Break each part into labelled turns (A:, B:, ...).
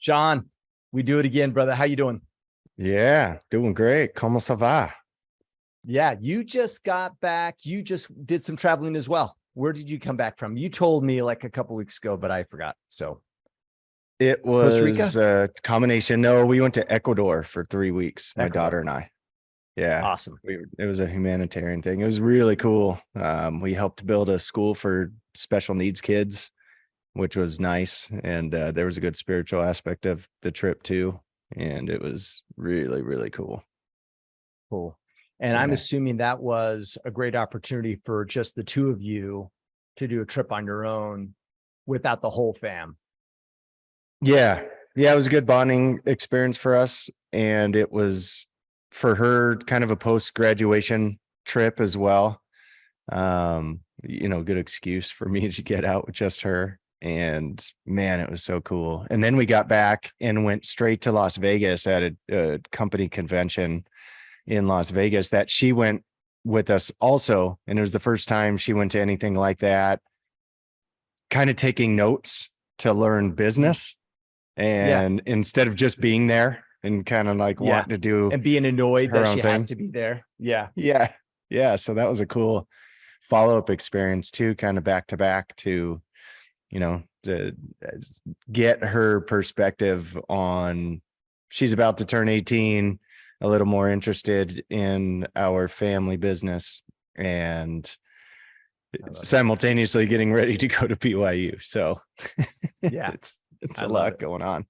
A: John, we do it again, brother. How you doing?
B: Yeah, doing great. Como ça va?
A: Yeah, you just got back. You just did some traveling as well. Where did you come back from? You told me like a couple weeks ago, but I forgot. So
B: It
A: Costa Rica?
B: was a combination. No, we went to Ecuador for 3 weeks, my
A: Ecuador.
B: daughter and I. Yeah,
A: Awesome.
B: it was a humanitarian thing. It was really cool. We helped build a school for special needs kids, which was nice. And there was a good spiritual aspect of the trip too. And it was really, really cool.
A: Cool. And I'm
B: Yeah.
A: assuming that was a great opportunity for just the two of you to do a trip on your own without the whole fam.
B: Yeah. Yeah. It was a good bonding experience for us. And it was for her kind of a post-graduation trip as well. Good excuse for me to get out with just her. And man, it was so cool. And then we got back and went straight to Las Vegas at a company convention in Las Vegas that she went with us also. And it was the first time she went to anything like that, kind of taking notes to learn business. And instead of just being there and kind of like wanting to do
A: and being annoyed
B: her
A: that
B: own
A: she
B: thing.
A: has to be there. Yeah.
B: Yeah. So that was a cool follow-up experience too, kind of back to back to to get her perspective on, she's about to turn 18, a little more interested in our family business and simultaneously getting ready to go to BYU. So
A: Yeah,
B: it's a lot going on.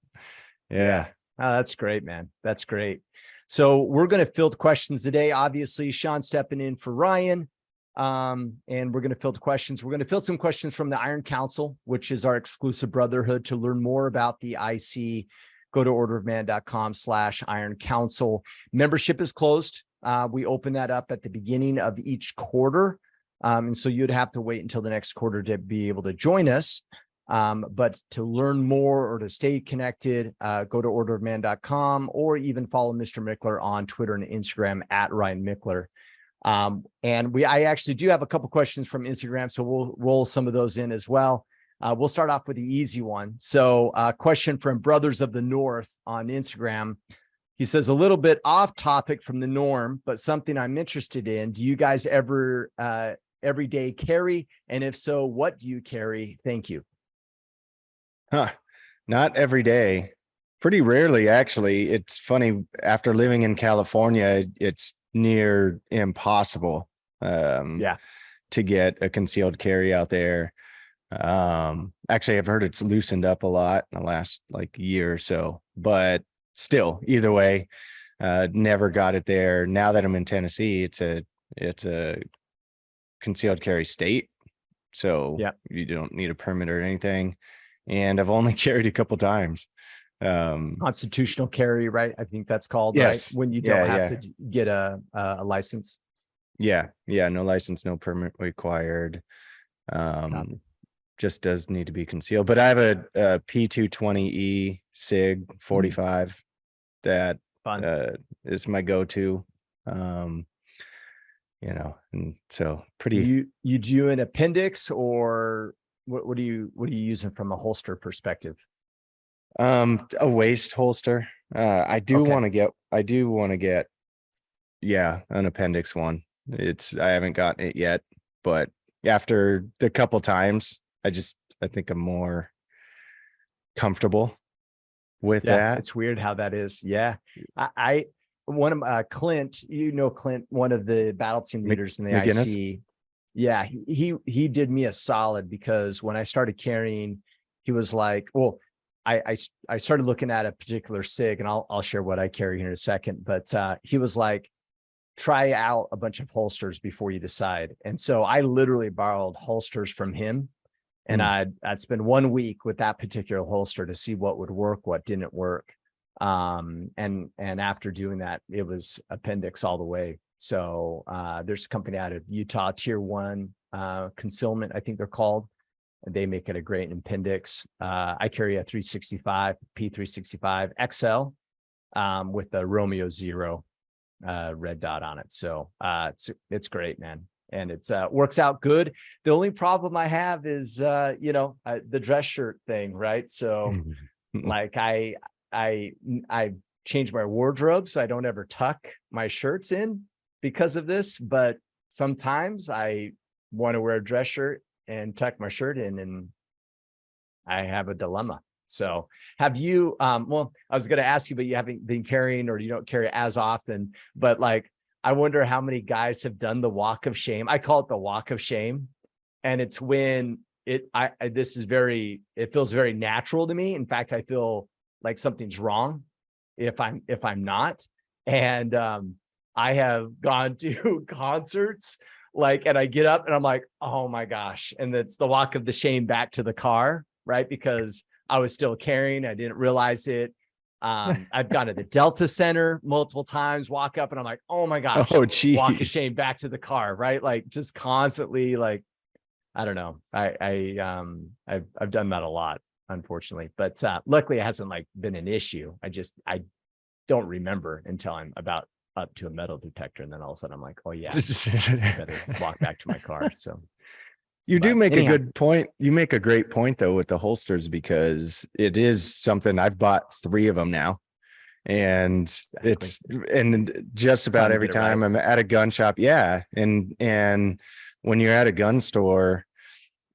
A: Yeah. Oh, that's great, man. That's great. So we're going to field questions today. Obviously, Sean stepping in for Ryan. And we're going to field questions. We're going to field some questions from the Iron Council, which is our exclusive brotherhood. To learn more about the IC, go to orderofman.com/Iron Council. Membership is closed. We open that up at the beginning of each quarter. And so you'd have to wait until the next quarter to be able to join us. But to learn more or to stay connected, go to orderofman.com or even follow Mr. Mickler on Twitter and Instagram at Ryan Mickler. I actually do have a couple questions from Instagram, so we'll roll some of those in as well. We'll start off with the easy one. So a question from Brothers of the North on Instagram. He says, a little bit off topic from the norm, but something I'm interested in. Do you guys ever everyday carry? And if so, what do you carry? Thank you.
B: Not every day. Pretty rarely, actually. It's funny, after living in California, it's near impossible to get a concealed carry out there. Actually, I've heard it's loosened up a lot in the last year or so, but still, either way, never got it there. Now that I'm in Tennessee, it's a concealed carry state, so you don't need a permit or anything. And I've only carried a couple times.
A: Constitutional carry, right? I think that's called,
B: yes.
A: Right? When you don't have to get a license.
B: Yeah. No license, no permit required. Just does need to be concealed. But I have a P220E SIG 45 that is my go-to. And so pretty.
A: You do an appendix, or what are you using from a holster perspective?
B: A waist holster. I do want to get an appendix one. I haven't gotten it yet, but after the couple times, I think I'm more comfortable with that.
A: It's weird how that is. Yeah. One of Clint, Clint, one of the battle team leaders in the IC. Yeah, he did me a solid, because when I started carrying, he was like, well, I started looking at a particular SIG, and I'll share what I carry here in a second. But he was like, try out a bunch of holsters before you decide. And so I literally borrowed holsters from him, and I'd spend 1 week with that particular holster to see what would work, what didn't work. And after doing that, it was appendix all the way. So there's a company out of Utah, Tier 1 Concealment, I think they're called. They make it a great appendix. I carry a 365 P365 XL with the Romeo 0 red dot on it. So it's great, man. And it's works out good. The only problem I have is the dress shirt thing, right? So Like I changed my wardrobe so I don't ever tuck my shirts in because of this. But sometimes I want to wear a dress shirt and tuck my shirt in, and I have a dilemma. So have you, well, I was going to ask you, but you haven't been carrying, or you don't carry as often, but like, I wonder how many guys have done the walk of shame. I call it the walk of shame. And it's when it feels very natural to me. In fact, I feel like something's wrong if I'm not. And I have gone to concerts, like, and I get up and I'm like, oh my gosh. And it's the walk of the shame back to the car, right? Because I was still carrying, I didn't realize it. I've gone to the Delta Center multiple times, walk up and I'm like, oh my gosh,
B: Oh,
A: walk of
B: geez.
A: shame back to the car, right? Like just constantly, like, I don't know. I've done that a lot, unfortunately, but luckily it hasn't like been an issue. I don't remember until I'm about up to a metal detector, and then all of a sudden I'm like, oh yeah, I better walk back to my car. So
B: you do
A: but
B: make
A: anyhow.
B: a good point. You make a great point though with the holsters, because it is something. I've bought 3 of them now, and and just about every time I'm at a gun shop. Yeah. And when you're at a gun store,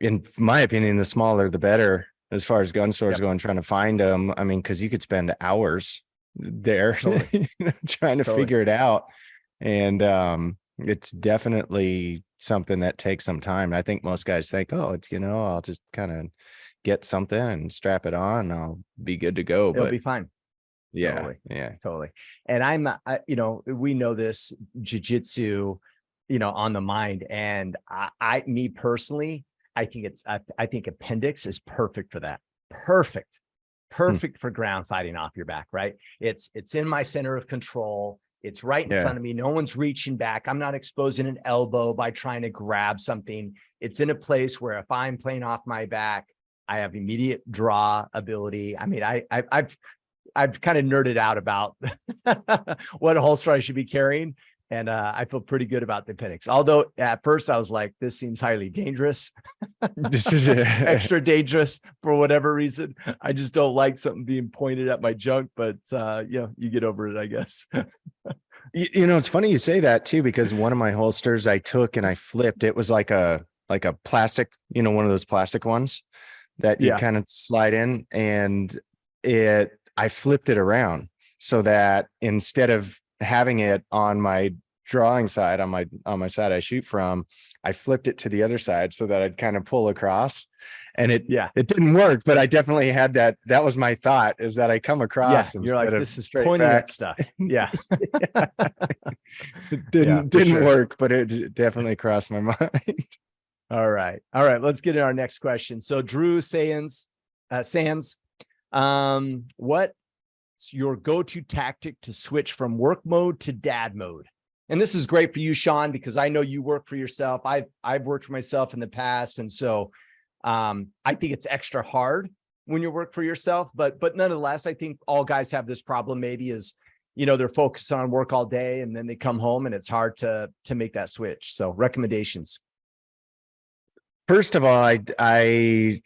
B: in my opinion, the smaller, the better, as far as gun stores go, and trying to find them. I mean, cause you could spend hours there trying to figure it out. And, it's definitely something that takes some time. I think most guys think, oh, it's, I'll just kind of get something and strap it on, and I'll be good to go.
A: It'll be fine.
B: Yeah.
A: Totally.
B: Yeah.
A: Totally. And we know this jujitsu, on the mind. And me personally, I think appendix is perfect for that. Perfect for ground fighting off your back, right? It's in my center of control. It's right in front of me. No one's reaching back. I'm not exposing an elbow by trying to grab something. It's in a place where if I'm playing off my back, I have immediate draw ability. I mean, I've kind of nerded out about what holster I should be carrying. And I feel pretty good about the appendix. Although at first I was like, this seems highly dangerous. This is extra dangerous for whatever reason. I just don't like something being pointed at my junk, but you get over it, I guess.
B: It's funny you say that too, because one of my holsters I took and I flipped. It was like a plastic, one of those plastic ones that you kind of slide in, and I flipped it around so that instead of having it on my drawing side, on my side I shoot from, I flipped it to the other side so that I'd kind of pull across. And it didn't work, but I definitely had that was my thought, is that I come across
A: you're like, this is pointing at stuff. Yeah.
B: It didn't work, but it definitely crossed my mind.
A: All right. Let's get in our next question. So Drew Sands, what's your go-to tactic to switch from work mode to dad mode? And this is great for you, Sean, because I know you work for yourself. I've worked for myself in the past. And so I think it's extra hard when you work for yourself, but nonetheless, I think all guys have this problem. Maybe is, they're focused on work all day and then they come home and it's hard to make that switch. So recommendations.
B: First of all, I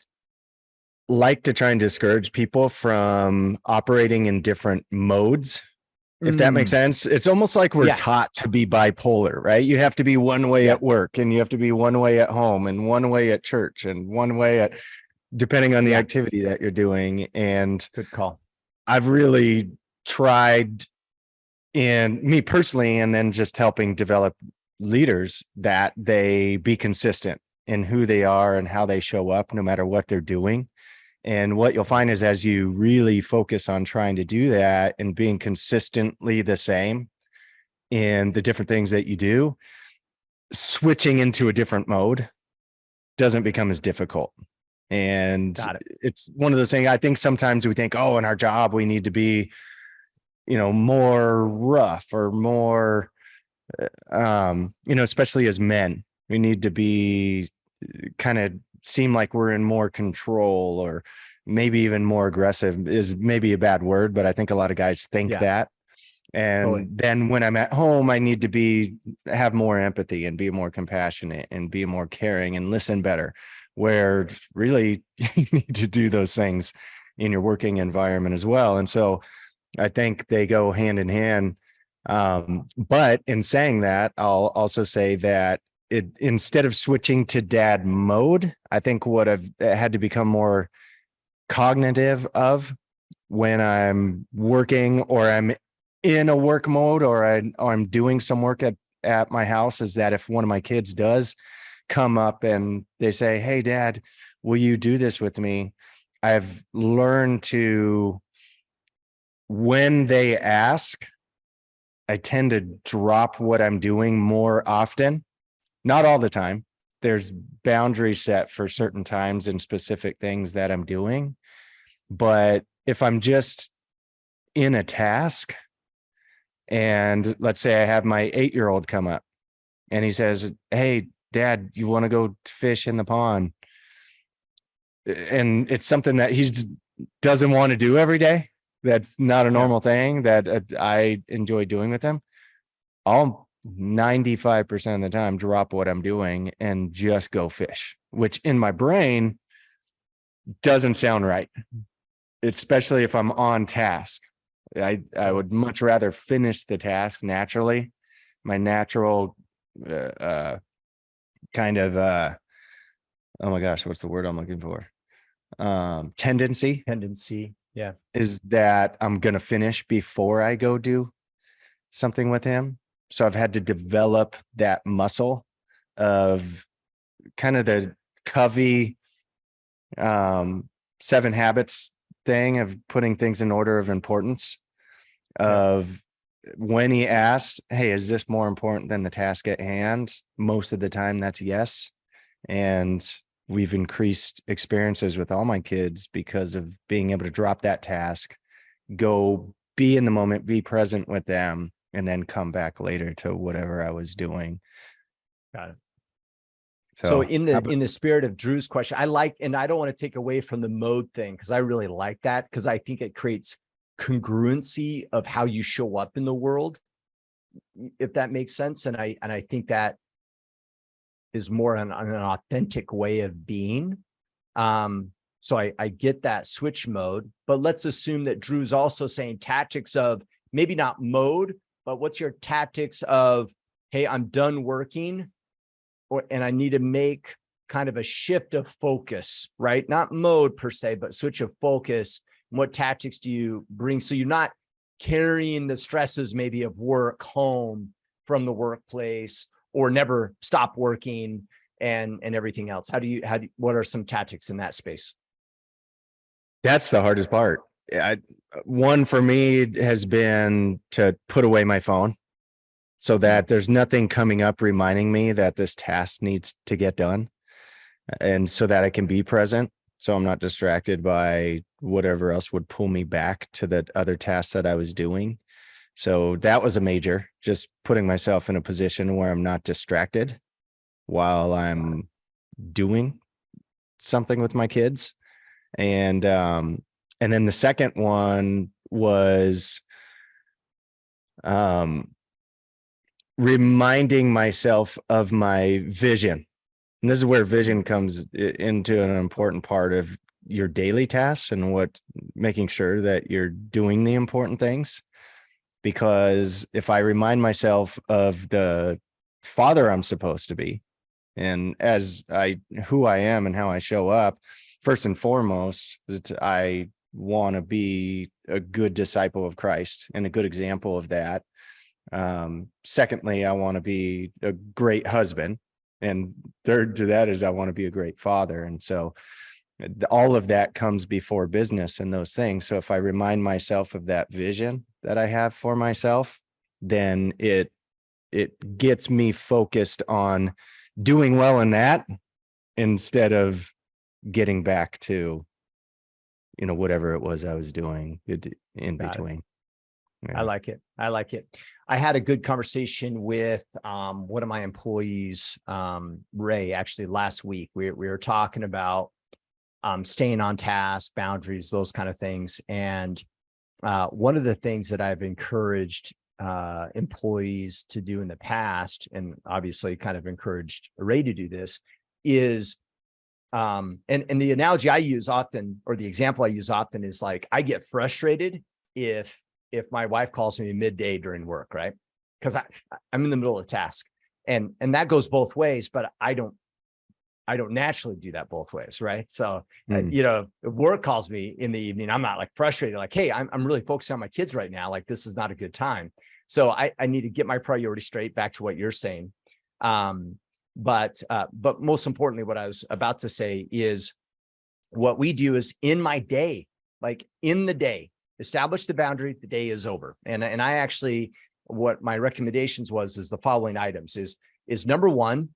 B: like to try and discourage people from operating in different modes, if that makes sense. It's almost like we're taught to be bipolar, right? You have to be one way at work, and you have to be one way at home, and one way at church, and one way at, depending on the activity that you're doing. And
A: good call.
B: I've really tried, in me personally, and then just helping develop leaders, that they be consistent in who they are and how they show up, no matter what they're doing. And what you'll find is, as you really focus on trying to do that and being consistently the same in the different things that you do, switching into a different mode doesn't become as difficult. And it's one of those things. I think sometimes we think, oh, in our job, we need to be, more rough or more, especially as men, we need to be kind of seem like we're in more control, or maybe even more aggressive is maybe a bad word, but I think a lot of guys think that. And then when I'm at home, I need to have more empathy and be more compassionate and be more caring and listen better, where really you need to do those things in your working environment as well. And so I think they go hand in hand. But in saying that, I'll also say that instead of switching to dad mode, I think what I've had to become more cognitive of when I'm working or I'm in a work mode or I'm doing some work at my house is that if one of my kids does come up and they say, "Hey, Dad, will you do this with me?" I've learned to, when they ask, I tend to drop what I'm doing more often. Not all the time. There's boundaries set for certain times and specific things that I'm doing. But if I'm just in a task, and let's say I have my 8-year-old come up and he says, "Hey, Dad, you want to go fish in the pond?" And it's something that he doesn't want to do every day. That's not a normal thing that I enjoy doing with him. I'll 95% of the time drop what I'm doing and just go fish, which in my brain doesn't sound right, especially if I'm on task. I would much rather finish the task naturally. My natural kind of oh my gosh, what's the word I'm looking for? Tendency
A: Yeah.
B: is that I'm going to finish before I go do something with him. So I've had to develop that muscle of kind of the Covey 7 habits thing of putting things in order of importance. Of when he asked, "Hey, is this more important than the task at hand?" Most of the time that's yes. And we've increased experiences with all my kids because of being able to drop that task, go be in the moment, be present with them, and then come back later to whatever I was doing.
A: Got it. So in the spirit of Drew's question, I like, and I don't want to take away from the mode thing, because I really like that, because I think it creates congruency of how you show up in the world, if that makes sense. And I think that is more an authentic way of being. So I get that switch mode, but let's assume that Drew's also saying tactics of maybe not mode, but what's your tactics of, "Hey, I'm done working, and I need to make kind of a shift of focus," right? Not mode per se, but switch of focus. And what tactics do you bring? So you're not carrying the stresses maybe of work home from the workplace, or never stop working and everything else. What are some tactics in that space?
B: That's the hardest part. One for me has been to put away my phone so that there's nothing coming up reminding me that this task needs to get done, and so that I can be present. So I'm not distracted by whatever else would pull me back to the other tasks that I was doing. So that was a major, just putting myself in a position where I'm not distracted while I'm doing something with my kids. And then the second one was reminding myself of my vision. And this is where vision comes into an important part of your daily tasks and making sure that you're doing the important things. Because if I remind myself of the father I'm supposed to be, and who I am and how I show up, first and foremost, I want to be a good disciple of Christ and a good example of that. Secondly, I want to be a great husband. And third to that is I want to be a great father. And so all of that comes before business and those things. So if I remind myself of that vision that I have for myself, then it gets me focused on doing well in that instead of getting back to, whatever it was I was doing in between.
A: Yeah. I like it. I had a good conversation with one of my employees, Ray, actually last week. We were talking about staying on task, boundaries, those kind of things. And one of the things that I've encouraged employees to do in the past, and obviously kind of encouraged Ray to do this, is And the analogy I use often, or the example I use often, is like, I get frustrated if my wife calls me midday during work, right? Because I'm in the middle of a task, and that goes both ways, but I don't naturally do that both ways, right? So, if work calls me in the evening, I'm not like frustrated, like, hey, I'm really focused on my kids right now. Like, this is not a good time. So I need to get my priority straight, back to what you're saying. But most importantly, what I was about to say is, what we do is, in my day, like in the day, establish the boundary, the day is over. And I actually, what my recommendations is the following items: is number one,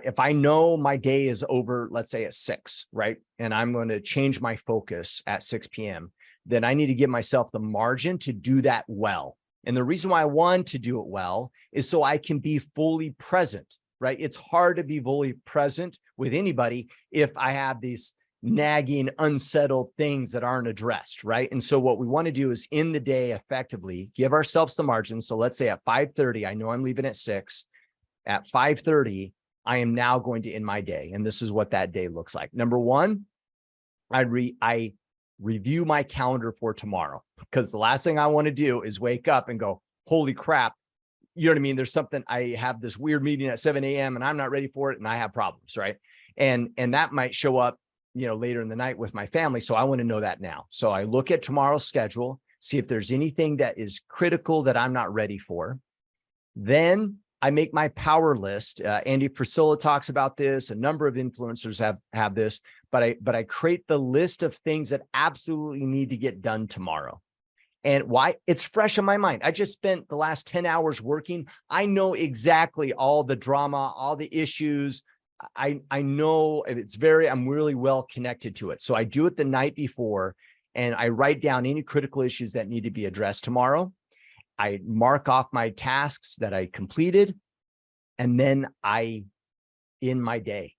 A: if I know my day is over, let's say at 6, right? And I'm going to change my focus at 6 p.m., then I need to give myself the margin to do that well. And the reason why I want to do it well is so I can be fully present, right? It's hard to be fully present with anybody if I have these nagging, unsettled things that aren't addressed, right? And so what we want to do is, in the day, effectively give ourselves the margin. So let's say at 5:30, I know I'm leaving at 6. At 5:30, I am now going to end my day. And this is what that day looks like. Number one, I review my calendar for tomorrow, because the last thing I want to do is wake up and go, holy crap. You know what I mean? There's something, I have this weird meeting at 7 a.m. and I'm not ready for it, and I have problems, right? And that might show up, later in the night with my family. So I want to know that now. So I look at tomorrow's schedule, see if there's anything that is critical that I'm not ready for. Then I make my power list. Andy Priscilla talks about this. A number of influencers have this, but I create the list of things that absolutely need to get done tomorrow. And why? It's fresh in my mind. I just spent the last 10 hours working. I know exactly all the drama, all the issues. I know I'm really well connected to it. So I do it the night before, and I write down any critical issues that need to be addressed tomorrow. I mark off my tasks that I completed, and then I end my day.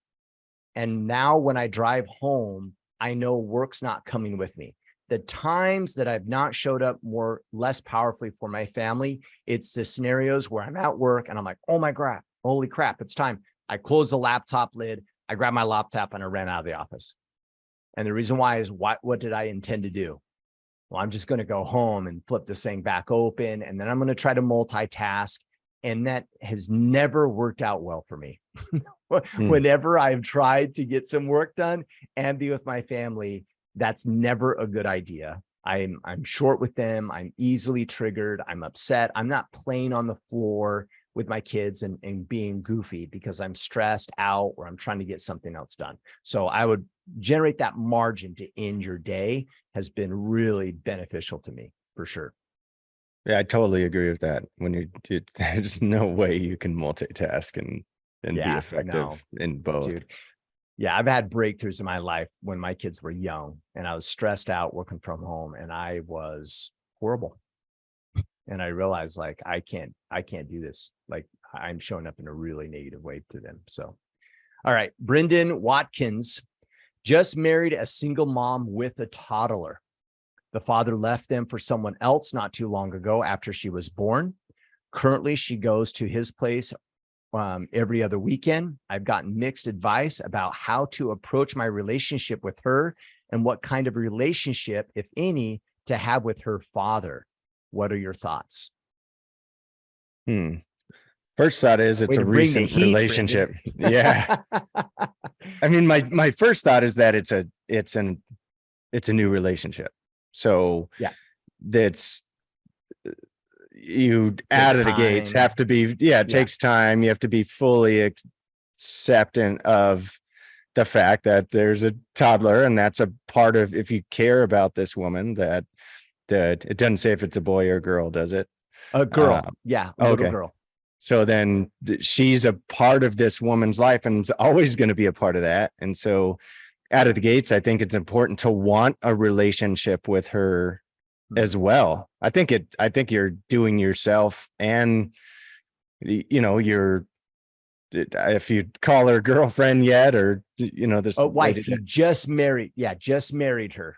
A: And now when I drive home, I know work's not coming with me. The times that I've not showed up less powerfully for my family, it's the scenarios where I'm at work and I'm like, oh my God, holy crap, it's time. I close the laptop lid, I grab my laptop, and I ran out of the office. And the reason why is, what did I intend to do? Well, I'm just going to go home and flip this thing back open, and then I'm going to try to multitask. And that has never worked out well for me. Whenever I've tried to get some work done and be with my family, that's never a good idea. I'm short with them. I'm easily triggered. I'm upset. I'm not playing on the floor with my kids and being goofy because I'm stressed out or I'm trying to get something else done. So I would generate that margin to end your day has been really beneficial to me, for sure.
B: Yeah, I totally agree with that. There's no way you can multitask and be effective in both.
A: Dude. Yeah, I've had breakthroughs in my life when my kids were young and I was stressed out working from home, and I was horrible. And I realized, like, I can't do this. Like, I'm showing up in a really negative way to them. So, all right. Brendan Watkins just married a single mom with a toddler. The father left them for someone else not too long ago after she was born. Currently, she goes to his place every other weekend. I've gotten mixed advice about how to approach my relationship with her and what kind of relationship, if any, to have with her father. What are your thoughts?
B: First thought is, it's a recent relationship. Yeah. I mean, my first thought is that it's a new relationship. So
A: yeah,
B: that's, you out of the gates have to be, it takes time. You have to be fully acceptant of the fact that there's a toddler, and that's a part of, if you care about this woman, that it doesn't say if it's a boy or a girl, does it?
A: A girl. A little girl.
B: So then she's a part of this woman's life, and it's always going to be a part of that. And so out of the gates, I think it's important to want a relationship with her as well. I think you're doing yourself, and if you call her girlfriend yet, or this
A: wife, you just married. Yeah, just married her.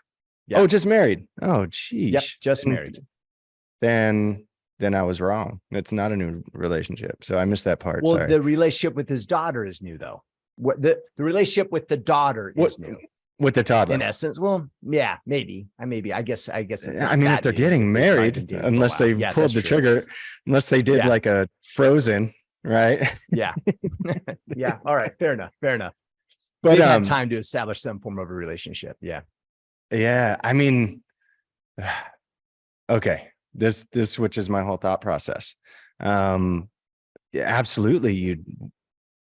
A: Yeah.
B: Oh, just married. Oh, geez.
A: Yep, just married.
B: Then I was wrong. It's not a new relationship. So I missed that part.
A: Well,
B: sorry.
A: the relationship with his daughter is new, though. what the relationship with the daughter is new.
B: With the toddler,
A: in essence. Well, yeah, maybe. I guess it's not.
B: I mean, if
A: that
B: they're
A: new,
B: getting
A: if they've probably
B: married,
A: been dating for a
B: unless
A: while.
B: they've
A: Yeah,
B: pulled
A: that's
B: the
A: true.
B: trigger, unless they did
A: Yeah.
B: like a Frozen, right?
A: Yeah. Yeah. All right. Fair enough.
B: But
A: They've had time to establish some form of a relationship. Yeah.
B: yeah, I mean, okay, this switches my whole thought process. Yeah, absolutely, you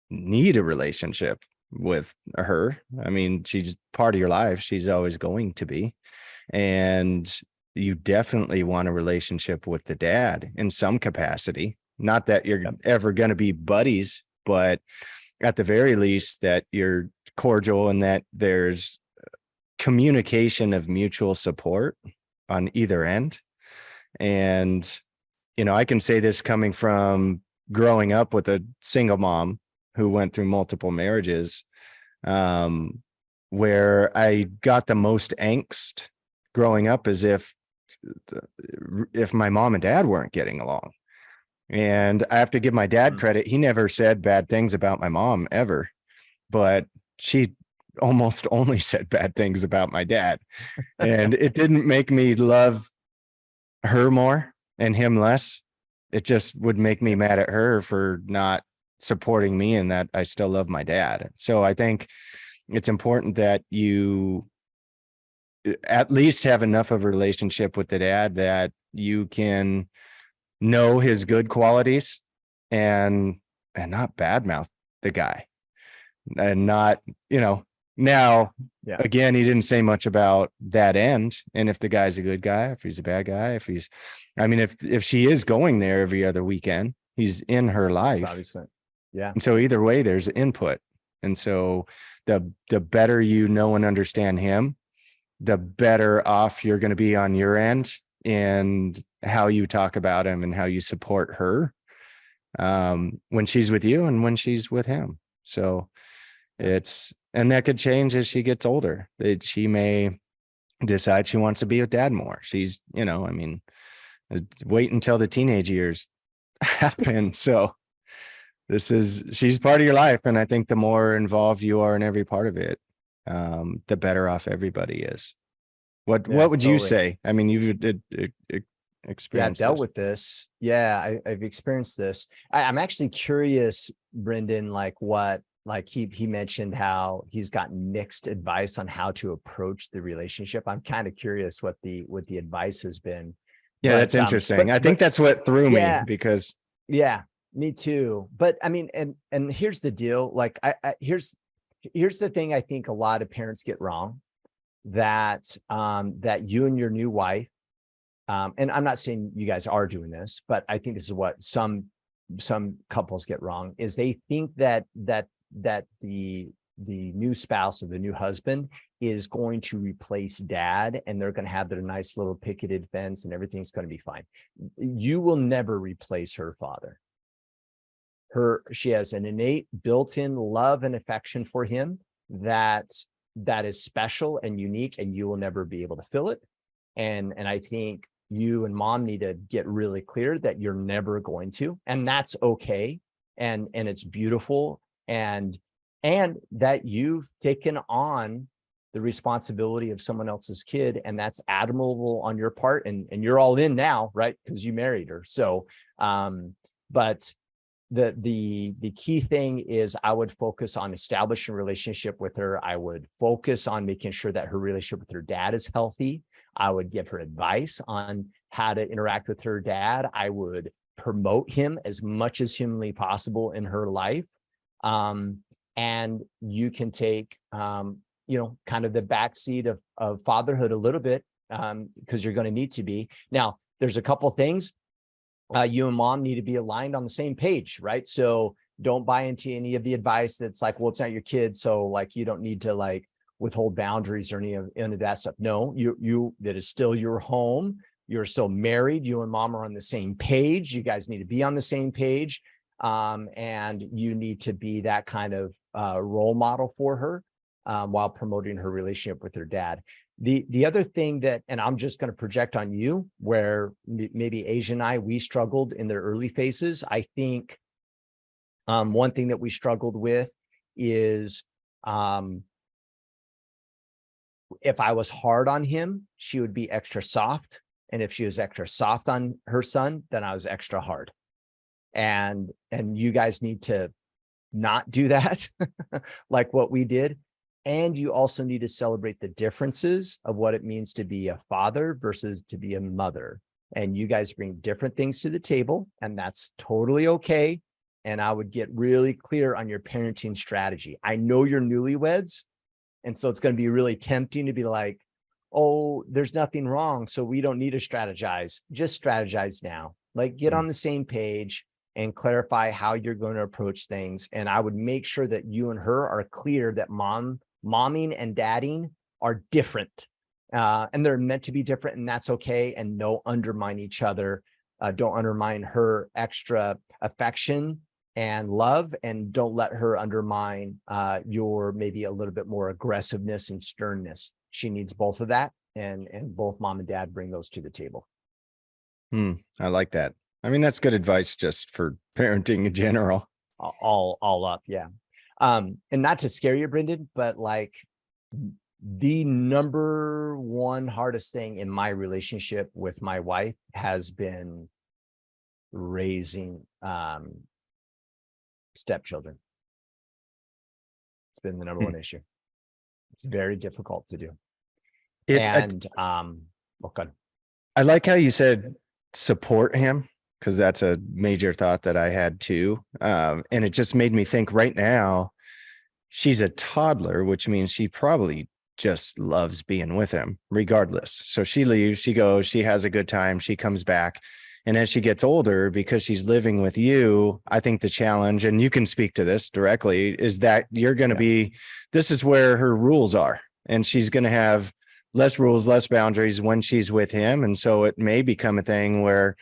B: need a relationship with her. I mean, she's part of your life. She's always going to be. And you definitely want a relationship with the dad in some capacity. Not that you're ever going to be buddies, but at the very least that you're cordial and that there's communication of mutual support on either end. And, you know, I can say this coming from growing up with a single mom who went through multiple marriages, where I got the most angst growing up as if my mom and dad weren't getting along. And I have to give my dad credit. He never said bad things about my mom ever, but she almost only said bad things about my dad. And it didn't make me love her more and him less. It just would make me mad at her for not supporting me and that I still love my dad. So I think it's important that you at least have enough of a relationship with the dad that you can know his good qualities and not badmouth the guy, and not, now, again, he didn't say much about that end. And if the guy's a good guy, if he's a bad guy, if she is going there every other weekend, he's in her life.
A: Obviously. Yeah.
B: And so either way, there's input. And so the better you know and understand him, the better off you're going to be on your end and how you talk about him and how you support her when she's with you and when she's with him. So and that could change as she gets older. She may decide she wants to be with dad more. She's, wait until the teenage years happen. So she's part of your life. And I think the more involved you are in every part of it, the better off everybody is. What would you say? I mean, you've experienced
A: I've dealt with this. Yeah, I've experienced this. I'm actually curious, Brendan, he mentioned how he's gotten mixed advice on how to approach the relationship. I'm kind of curious what the advice has been.
B: Yeah, that's interesting. I think that's what threw me because.
A: Yeah, me too. But I mean, and here's the deal. Here's the thing I think a lot of parents get wrong, that you and your new wife, and I'm not saying you guys are doing this, but I think this is what some couples get wrong, is they think that the new spouse or the new husband is going to replace dad, and they're going to have their nice little picketed fence and everything's going to be fine. You will never replace her father. She has an innate built-in love and affection for him that is special and unique, and you will never be able to fill it. And I think you and mom need to get really clear that you're never going to, and that's okay. And it's beautiful. And that you've taken on the responsibility of someone else's kid, and that's admirable on your part. And you're all in now, right? Because you married her. So, but the key thing is I would focus on establishing a relationship with her. I would focus on making sure that her relationship with her dad is healthy. I would give her advice on how to interact with her dad. I would promote him as much as humanly possible in her life. And you can take, kind of the backseat of fatherhood a little bit, because you're going to need to be. Now, there's a couple things. You and mom need to be aligned on the same page, right? So don't buy into any of the advice that's like, well, it's not your kid, so you don't need to withhold boundaries or any of that stuff. No, that is still your home. You're still married. You and mom are on the same page. You guys need to be on the same page. And you need to be that kind of role model for her while promoting her relationship with her dad. The other thing that, and I'm just going to project on you, where maybe Asia and I, we struggled in the early phases. I think one thing that we struggled with is, if I was hard on him, she would be extra soft. And if she was extra soft on her son, then I was extra hard. And you guys need to not do that like what we did. And you also need to celebrate the differences of what it means to be a father versus to be a mother. And you guys bring different things to the table, and that's totally okay. And I would get really clear on your parenting strategy. I know you're newlyweds, and so it's going to be really tempting to be like, oh, there's nothing wrong, so we don't need to strategize. Just strategize now. Like, get on the same page and clarify how you're going to approach things. And I would make sure that you and her are clear that momming and dadding are different. And they're meant to be different, and that's okay. And don't undermine each other. Don't undermine her extra affection and love, and don't let her undermine your maybe a little bit more aggressiveness and sternness. She needs both of that, and both mom and dad bring those to the table.
B: I like that. I mean, that's good advice just for parenting in general.
A: All up, yeah. And not to scare you, Brendan, but like, the number one hardest thing in my relationship with my wife has been raising stepchildren. It's been the number one issue. It's very difficult to do. Okay.
B: I like how you said support him, because that's a major thought that I had too. And it just made me think right now, she's a toddler, which means she probably just loves being with him regardless. So she leaves, she goes, she has a good time, she comes back. And as she gets older, because she's living with you, I think the challenge, and you can speak to this directly, is that you're going to be, this is where her rules are. And she's going to have less rules, less boundaries when she's with him. And so it may become a thing where,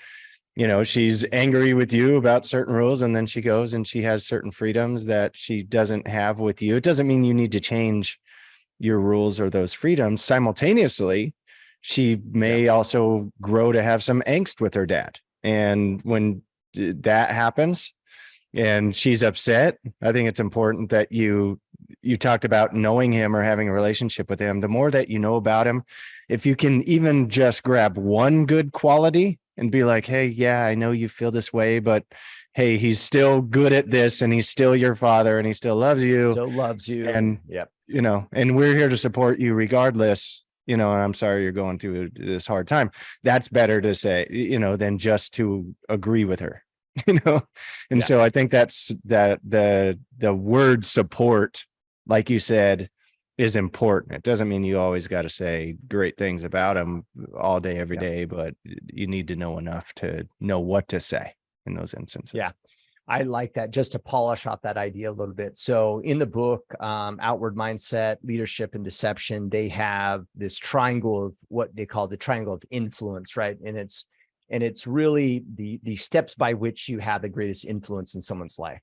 B: you know, she's angry with you about certain rules, and then she goes and she has certain freedoms that she doesn't have with you. It doesn't mean you need to change your rules or those freedoms. Simultaneously, she may also grow to have some angst with her dad. And when that happens and she's upset, I think it's important that you talked about knowing him or having a relationship with him. The more that you know about him, if you can even just grab one good quality and be like, hey, yeah, I know you feel this way, but hey, he's still good at this, and he's still your father, and he still loves you.
A: Still loves you.
B: And, you know, and we're here to support you regardless, you know, and I'm sorry you're going through this hard time. That's better to say, you know, than just to agree with her, you know? And so I think that's the word support, like you said, is important. It doesn't mean you always got to say great things about him all day, every day, but you need to know enough to know what to say in those instances.
A: Yeah. I like that, just to polish off that idea a little bit. So in the book, Outward Mindset, Leadership, and Deception, they have this triangle of what they call the triangle of influence, right? And it's really the steps by which you have the greatest influence in someone's life.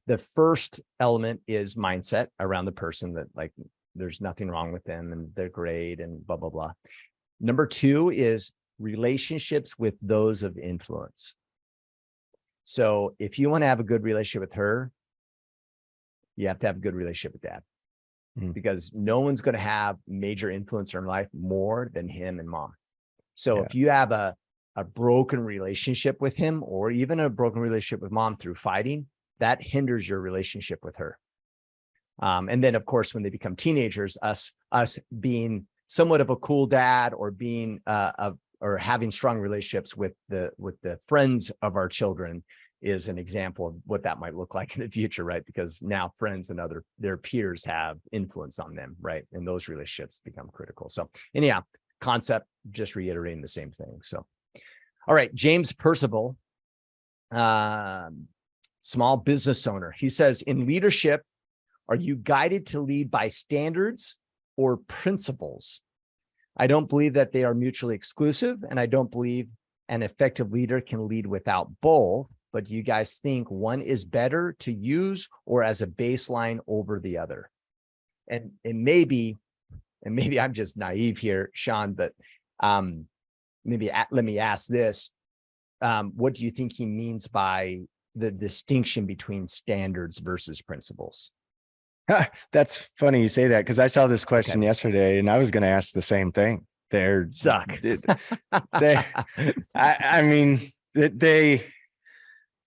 A: The first element is mindset around the person, that like there's nothing wrong with them and they're great and blah, blah, blah. Number two is relationships with those of influence. So if you want to have a good relationship with her, you have to have a good relationship with dad, because no one's going to have major influence in her life more than him and mom. So if you have a broken relationship with him, or even a broken relationship with mom through fighting, that hinders your relationship with her. And then of course, when they become teenagers, us being somewhat of a cool dad, or being or having strong relationships with the friends of our children, is an example of what that might look like in the future, right? Because now friends and their peers have influence on them, right? And those relationships become critical. So anyhow, concept, just reiterating the same thing. So, all right, James Percival, small business owner. He says, in leadership, are you guided to lead by standards or principles? I don't believe that they are mutually exclusive, and I don't believe an effective leader can lead without both. But do you guys think one is better to use, or as a baseline over the other? And maybe I'm just naive here, Sean, but maybe let me ask this. What do you think he means by the distinction between standards versus principles?
B: That's funny you say that, because I saw this
A: Okay.
B: question yesterday and I was going to ask the same thing. They're
A: Suck.
B: they, I mean, they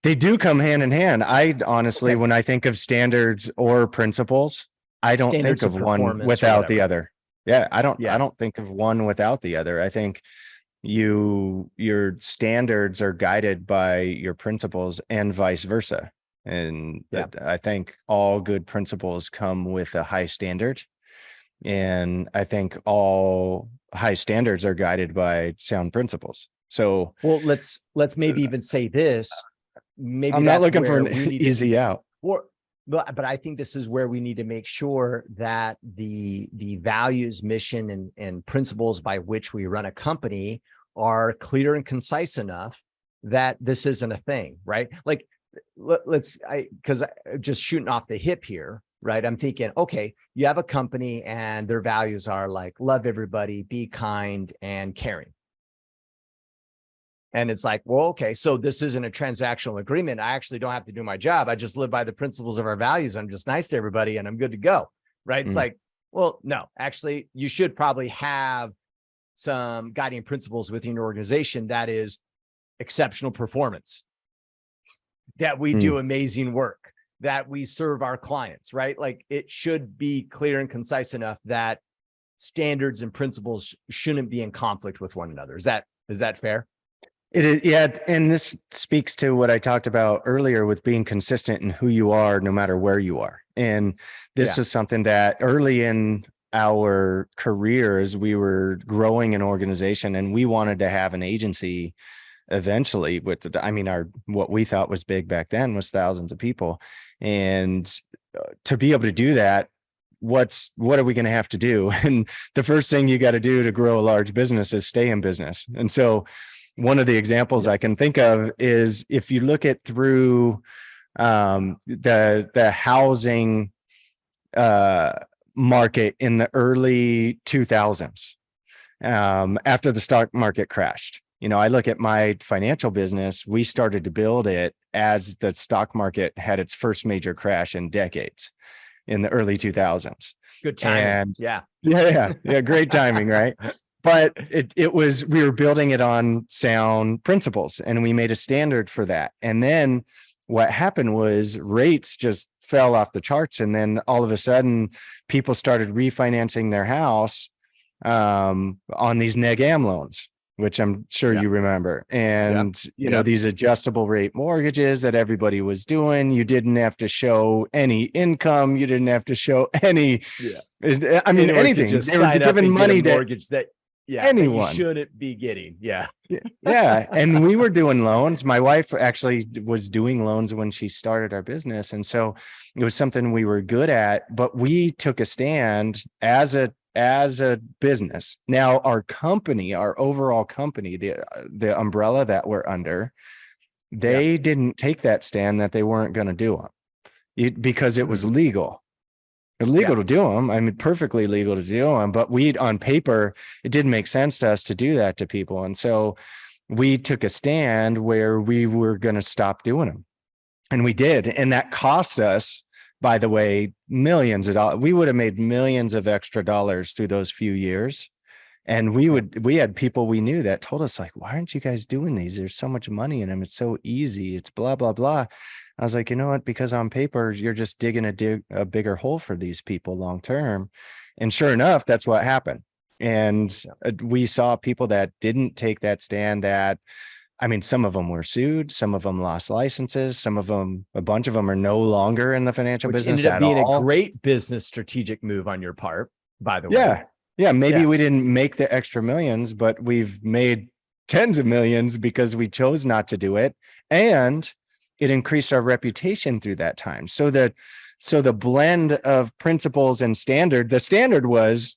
B: do come hand in hand. I honestly,
A: Okay.
B: when I think of standards or principles, I don't think
A: Standards
B: of
A: of
B: one
A: performance or
B: without the
A: whatever.
B: other. Yeah, I
A: Yeah.
B: don't think of one without the other. I think your standards are guided by your principles and vice versa. And
A: Yeah.
B: I think all good principles come with a high standard. And I think all high standards are guided by sound principles. So,
A: Well, let's maybe even say this. Maybe
B: I'm not
A: that's
B: looking for
A: where
B: an
A: we need to,
B: easy out.
A: or but I think this is where we need to make sure that the values, mission, and principles by which we run a company are clear and concise enough that this isn't a thing, right? Like because just shooting off the hip here, right? I'm thinking, okay, you have a company and their values are like love everybody, be kind, and caring. And it's like, well, okay, so this isn't a transactional agreement. I actually don't have to do my job. I just live by the principles of our values. I'm just nice to everybody and I'm good to go. Right. It's like, well, no, actually, you should probably have some guiding principles within your organization that is exceptional performance, that we do amazing work, that we serve our clients, right? Like it should be clear and concise enough that standards and principles shouldn't be in conflict with one another. Is that fair?
B: It is, yeah. And this speaks to what I talked about earlier with being consistent in who you are, no matter where you are. And this is something that early in our careers, we were growing an organization and we wanted to have an agency eventually with, what we thought was big back then was thousands of people. And to be able to do that, what are we going to have to do? And the first thing you got to do to grow a large business is stay in business. And so one of the examples I can think of is if you look at through the housing market in the early 2000s, after the stock market crashed. I look at my financial business, we started to build it as the stock market had its first major crash in decades in the early 2000s.
A: Good timing.
B: And
A: yeah.
B: Great timing, right? But we were building it on sound principles and we made a standard for that. And then what happened was rates just fell off the charts. And then all of a sudden people started refinancing their house on these neg am loans, which I'm sure you remember. And, these adjustable rate mortgages that everybody was doing, you didn't have to show any income. You didn't have to show any, anything.
A: Just
B: they were giving money to
A: mortgage that anyone that you shouldn't be getting. Yeah.
B: And we were doing loans. My wife actually was doing loans when she started our business. And so it was something we were good at, but we took a stand as a business. Now our company, our overall company, the umbrella that we're under, they didn't take that stand that they weren't going to do them because it was legal. Illegal to do them. Perfectly legal to do them, but on paper, it didn't make sense to us to do that to people. And so we took a stand where we were going to stop doing them. And we did. And that cost us, by the way, millions of dollars. We would have made millions of extra dollars through those few years. And we had people we knew that told us like, why aren't you guys doing these? There's so much money in them. It's so easy. It's blah, blah, blah. I was like, you know what? Because on paper, you're just digging a bigger hole for these people long term. And sure enough, that's what happened. And we saw people that didn't take that stand some of them were sued. Some of them lost licenses. A bunch of them are no longer in the financial business
A: ended up being
B: all.
A: A great business strategic move on your part, by the way.
B: Yeah. Maybe we didn't make the extra millions, but we've made tens of millions because we chose not to do it. And it increased our reputation through that time. So the blend of principles and standard, the standard was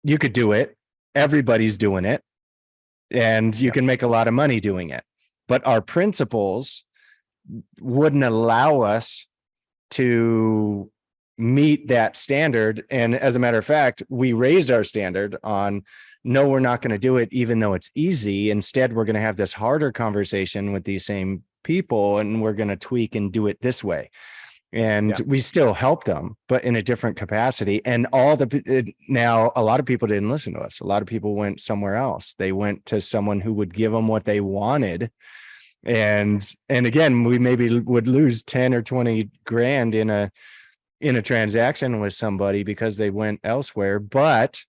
B: you could do it. Everybody's doing it. And you can make a lot of money doing it. But our principles wouldn't allow us to meet that standard. And as a matter of fact, we raised our standard on, no, we're not going to do it, even though it's easy. Instead, we're going to have this harder conversation with these same people and we're going to tweak and do it this way. and
A: Yeah.
B: we still helped them, but in a different capacity. And now a lot of people didn't listen to us. A lot of people went somewhere else. They went to someone who would give them what they wanted. And again, we maybe would lose 10 or 20 grand in a transaction with somebody because they went elsewhere. But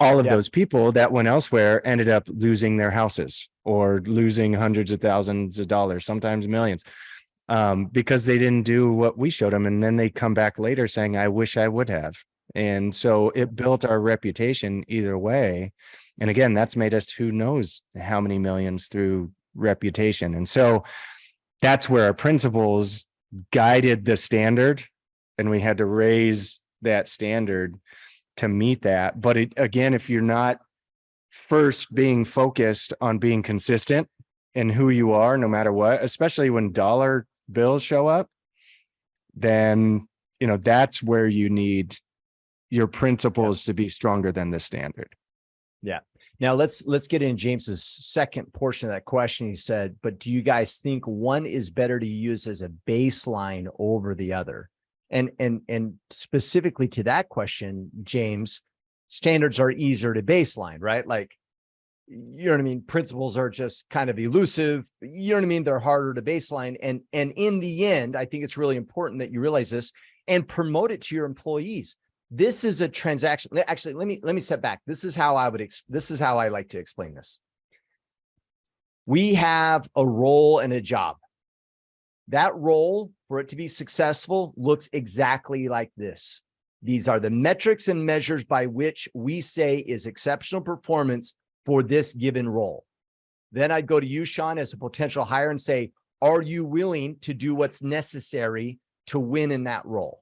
B: all of those people that went elsewhere ended up losing their houses or losing hundreds of thousands of dollars, sometimes millions, because they didn't do what we showed them. And then they come back later saying, I wish I would have. And so it built our reputation either way. And again, that's made us who knows how many millions through reputation. And so that's where our principles guided the standard, and we had to raise that standard to meet that. But again, if you're not first being focused on being consistent in who you are, no matter what, especially when dollar bills show up, then, that's where you need your principles to be stronger than the standard.
A: Yeah. Now let's get in James's second portion of that question. He said, but do you guys think one is better to use as a baseline over the other? And specifically to that question, James, standards are easier to baseline, right? Like, you know what I mean? Principles are just kind of elusive. You know what I mean? They're harder to baseline. And in the end, I think it's really important that you realize this and promote it to your employees. This is a transaction. Actually, let me step back. This is how I like to explain this. We have a role and a job. That role, for it to be successful, looks exactly like this. These are the metrics and measures by which we say is exceptional performance for this given role. Then I'd go to you, Sean, as a potential hire and say, are you willing to do what's necessary to win in that role?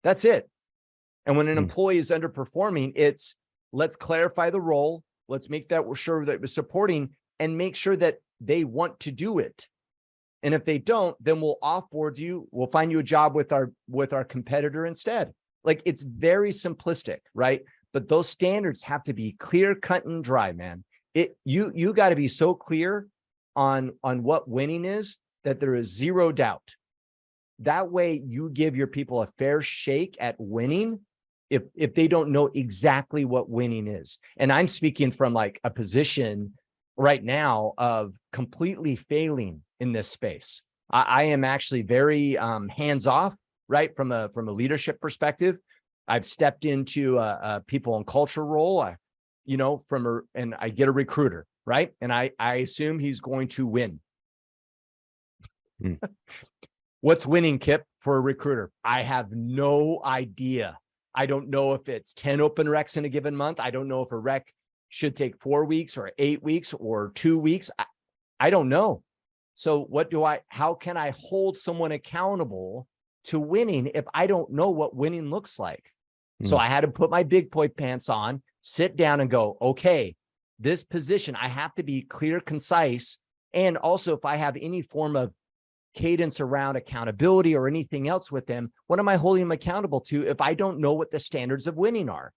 A: That's it. And when an employee is underperforming, it's let's clarify the role. Let's make that we're sure that we're supporting and make sure that they want to do it. And if they don't, then we'll offboard you. We'll find you a job with our competitor instead. Like, it's very simplistic, right? But those standards have to be clear, cut and dry, man. You got to be so clear on what winning is that there is zero doubt. That way you give your people a fair shake at winning if they don't know exactly what winning is. And I'm speaking from like a position right now of completely failing in this space. I am actually very hands-off, right? From a leadership perspective. I've stepped into a people and culture role, and I get a recruiter, right? And I assume he's going to win. What's winning, Kip, for a recruiter? I have no idea. I don't know if it's 10 open recs in a given month. I don't know if a rec should take 4 weeks or 8 weeks or 2 weeks. I don't know. So how can I hold someone accountable to winning if I don't know what winning looks like? So I had to put my big boy pants on, sit down and go, okay, this position, I have to be clear, concise. And also if I have any form of cadence around accountability or anything else with them, what am I holding them accountable to if I don't know what the standards of winning are?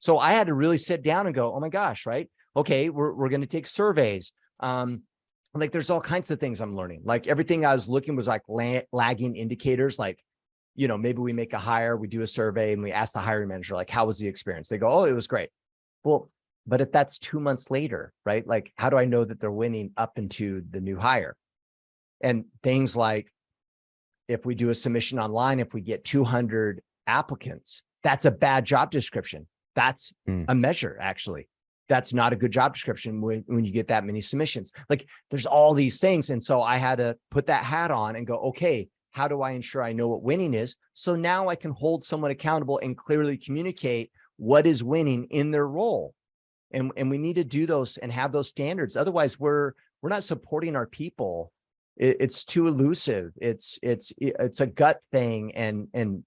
A: So I had to really sit down and go, oh my gosh, right? Okay, we're going to take surveys. Like there's all kinds of things I'm learning. Like everything I was looking was like lagging indicators. Like, maybe we make a hire, we do a survey and we ask the hiring manager, like, how was the experience? They go, oh, it was great. Well, but if that's 2 months later, right? Like, how do I know that they're winning up into the new hire? And things like, if we do a submission online, if we get 200 applicants, that's a bad job description. That's a measure, actually. That's not a good job description when you get that many submissions. Like, there's all these things. And so I had to put that hat on and go, okay, how do I ensure I know what winning is? So now I can hold someone accountable and clearly communicate what is winning in their role. And we need to do those and have those standards. Otherwise, we're not supporting our people. It's too elusive. It's a gut thing. And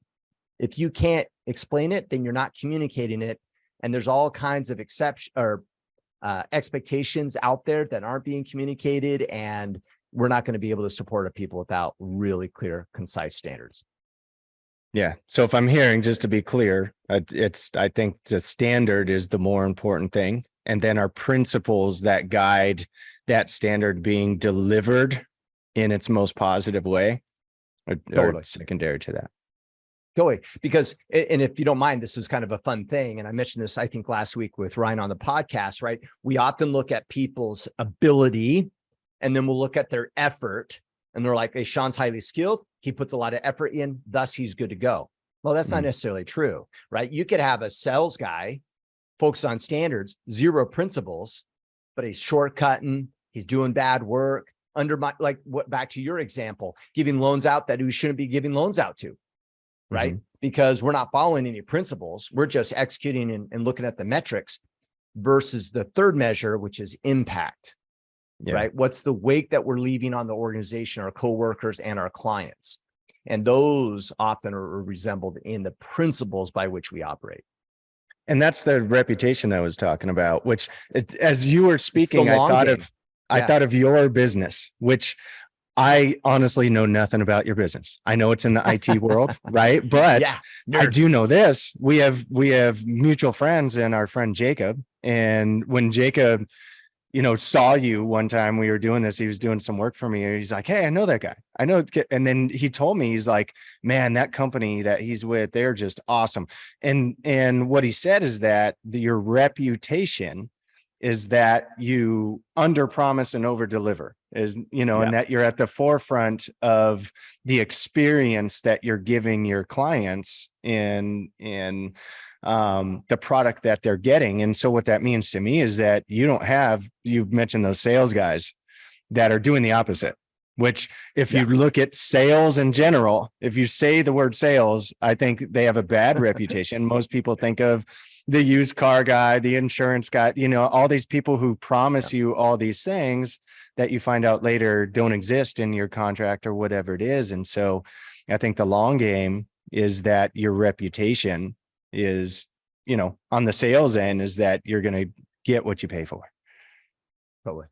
A: if you can't explain it, then you're not communicating it. And there's all kinds of expectations out there that aren't being communicated. And we're not going to be able to support our people without really clear, concise standards.
B: Yeah. So if I'm hearing, just to be clear, I think the standard is the more important thing. And then our principles that guide that standard being delivered in its most positive way or secondary to that.
A: Totally. Because, and if you don't mind, this is kind of a fun thing. And I mentioned this, I think last week with Ryan on the podcast, right? We often look at people's ability and then we'll look at their effort and they're like, hey, Sean's highly skilled. He puts a lot of effort in, thus he's good to go. Well, that's not necessarily true, right? You could have a sales guy focus on standards, zero principles, but he's shortcutting, he's doing bad work, like what, back to your example, giving loans out that we shouldn't be giving loans out to. Right? Because we're not following any principles. We're just executing and looking at the metrics versus the third measure, which is impact, right? What's the wake that we're leaving on the organization, our coworkers and our clients? And those often are resembled in the principles by which we operate.
B: And that's the reputation I was talking about, which as you were speaking, I thought of your business, which I honestly know nothing about your business. I know it's in the IT world, right? But I do know this. We have mutual friends and our friend Jacob. And when Jacob, saw you one time we were doing this, he was doing some work for me. And he's like, hey, I know that guy. I know. And then he told me, he's like, man, that company that he's with, they're just awesome. And what he said is that your reputation is that you under promise and over deliver, and that you're at the forefront of the experience that you're giving your clients in the product that they're getting. And so what that means to me is that you've mentioned those sales guys that are doing the opposite, which if you look at sales in general, if you say the word sales, I think they have a bad reputation. Most people think of the used car guy, the insurance guy, all these people who promise you all these things that you find out later don't exist in your contract or whatever it is. And so I think the long game is that your reputation is, on the sales end, is that you're going to get what you pay for.
A: Totally.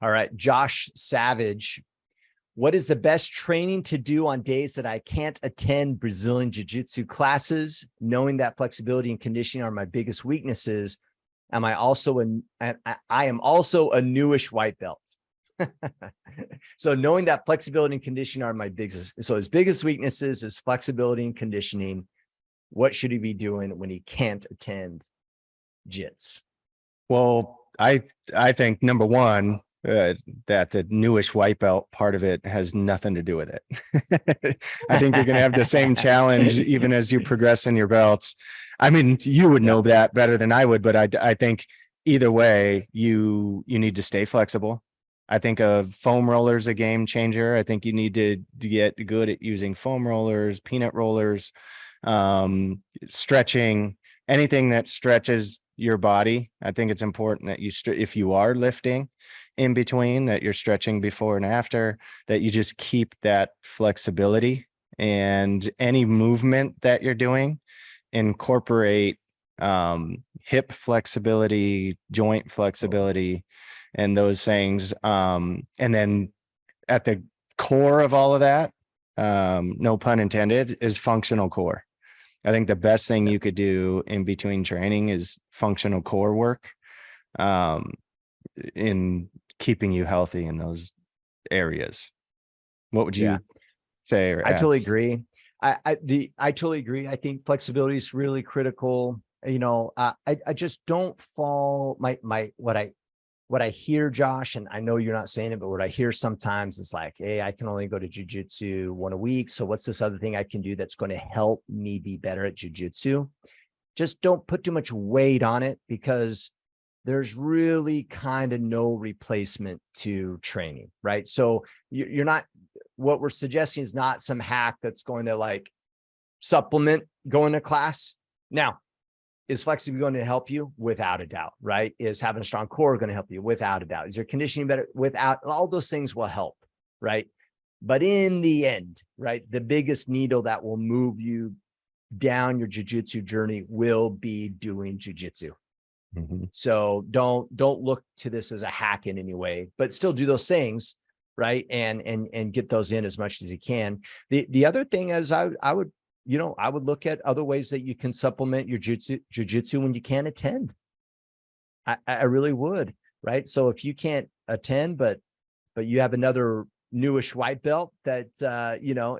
A: All right. Josh Savage. What is the best training to do on days that I can't attend Brazilian Jiu-Jitsu classes, knowing that flexibility and conditioning are my biggest weaknesses? I am also a newish white belt. So knowing that flexibility and conditioning are my biggest, so his biggest weaknesses is flexibility and conditioning. What should he be doing when he can't attend jits?
B: Well, I think number one, that the newish white belt part of it has nothing to do with it. I think you're going to have the same challenge even as you progress in your belts. I mean, you would know that better than I would, but I think either way, you need to stay flexible. I think foam rollers a game changer. I think you need to get good at using foam rollers, peanut rollers, stretching, anything that stretches your body. I think it's important that if you are lifting in between, that you're stretching before and after, that you just keep that flexibility, and any movement that you're doing, incorporate hip flexibility, joint flexibility, and those things. And then at the core of all of that, no pun intended, is functional core. I think the best thing you could do in between training is functional core work, in keeping you healthy in those areas. What would you say?
A: I totally agree. I totally agree. I think flexibility is really critical. I just don't fall what I hear, Josh, and I know you're not saying it, but what I hear sometimes is like, hey, I can only go to jiu-jitsu one a week. So what's this other thing I can do that's going to help me be better at jiu-jitsu? Just don't put too much weight on it, because there's really kind of no replacement to training, right? So you're not, what we're suggesting is not some hack that's going to like supplement going to class. Now, is flexibility going to help you? Without a doubt, right? Is having a strong core going to help you? Without a doubt. Is your conditioning better? Without, all those things will help, right? But in the end, right, the biggest needle that will move you down your jiu-jitsu journey will be doing jiu-jitsu.
B: Mm-hmm.
A: So don't look to this as a hack in any way, but still do those things, right? And get those in as much as you can. The other thing is I would look at other ways that you can supplement your jiu-jitsu when you can't attend. I really would, right? So if you can't attend, but you have another newish white belt that,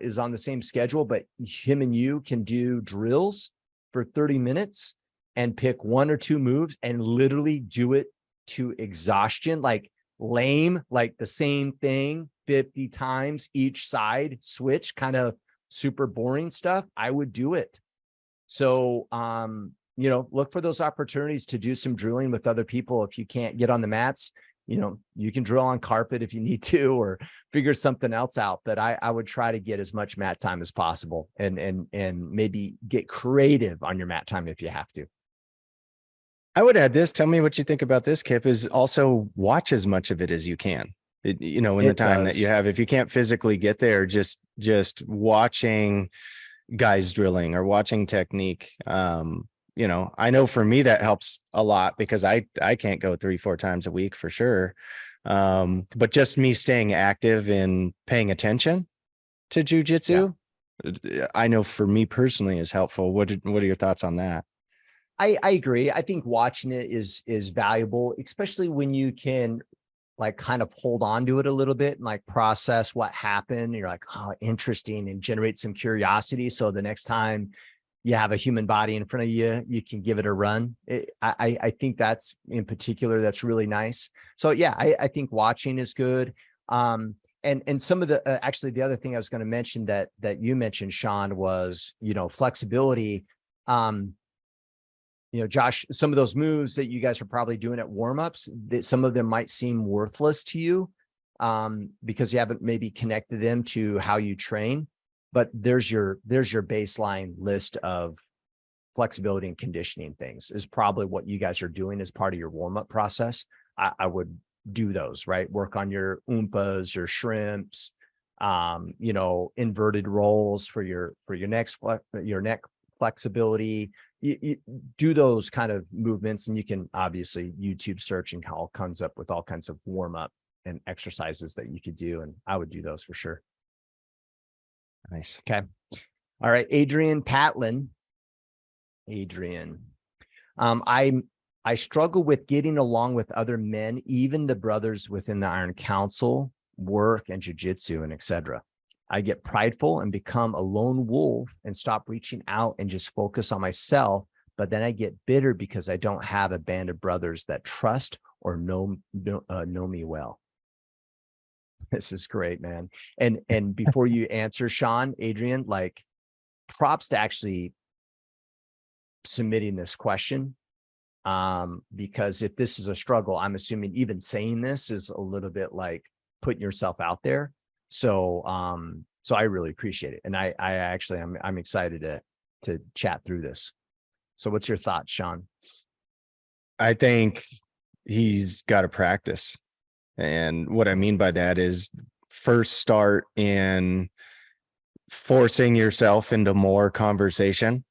A: is on the same schedule, but him and you can do drills for 30 minutes and pick one or two moves and literally do it to exhaustion, like lame, like the same thing 50 times each side switch, kind of super boring stuff. I would do it. So, look for those opportunities to do some drilling with other people. If you can't get on the mats, you can drill on carpet if you need to, or figure something else out. But I would try to get as much mat time as possible, and maybe get creative on your mat time if you have to.
B: I would add this. Tell me what you think about this, Kip, is also watch as much of it as you can. In the time that you have. If you can't physically get there, just watching guys drilling or watching technique. I know for me that helps a lot because I can't go 3-4 times a week for sure. But just me staying active and paying attention to jujitsu, I know for me personally is helpful. What are your thoughts on that?
A: I agree. I think watching it is valuable, especially when you can like kind of hold on to it a little bit and like process what happened. You're like, oh, interesting, and generate some curiosity. So the next time you have a human body in front of you, you can give it a run. I think that's in particular, that's really nice. So yeah, I think watching is good. And some of the, actually the other thing I was going to mention that you mentioned, Sean, was, flexibility. Josh, some of those moves that you guys are probably doing at warmups, that some of them might seem worthless to you because you haven't maybe connected them to how you train. But there's your baseline list of flexibility and conditioning things is probably what you guys are doing as part of your warm-up process. I would do those, right? Work on your oompas, your shrimps, inverted rolls for your neck flexibility. You do those kind of movements, and you can obviously YouTube search and all comes up with all kinds of warm-up and exercises that you could do. And I would do those for sure.
B: Nice.
A: Okay. All right. Adrian Patlin. Adrian. I struggle with getting along with other men, even the brothers within the Iron Council, work and jujitsu and etc. I get prideful and become a lone wolf and stop reaching out and just focus on myself. But then I get bitter because I don't have a band of brothers that trust or know me well. This is great, man. And before you answer, Sean, Adrian, like, props to actually submitting this question. Because if this is a struggle, I'm assuming even saying this is a little bit like putting yourself out there. So I really appreciate it. And I actually, I'm excited to chat through this. So what's your thoughts, Sean?
B: I think he's got to practice. And what I mean by that is first start in forcing yourself into more conversation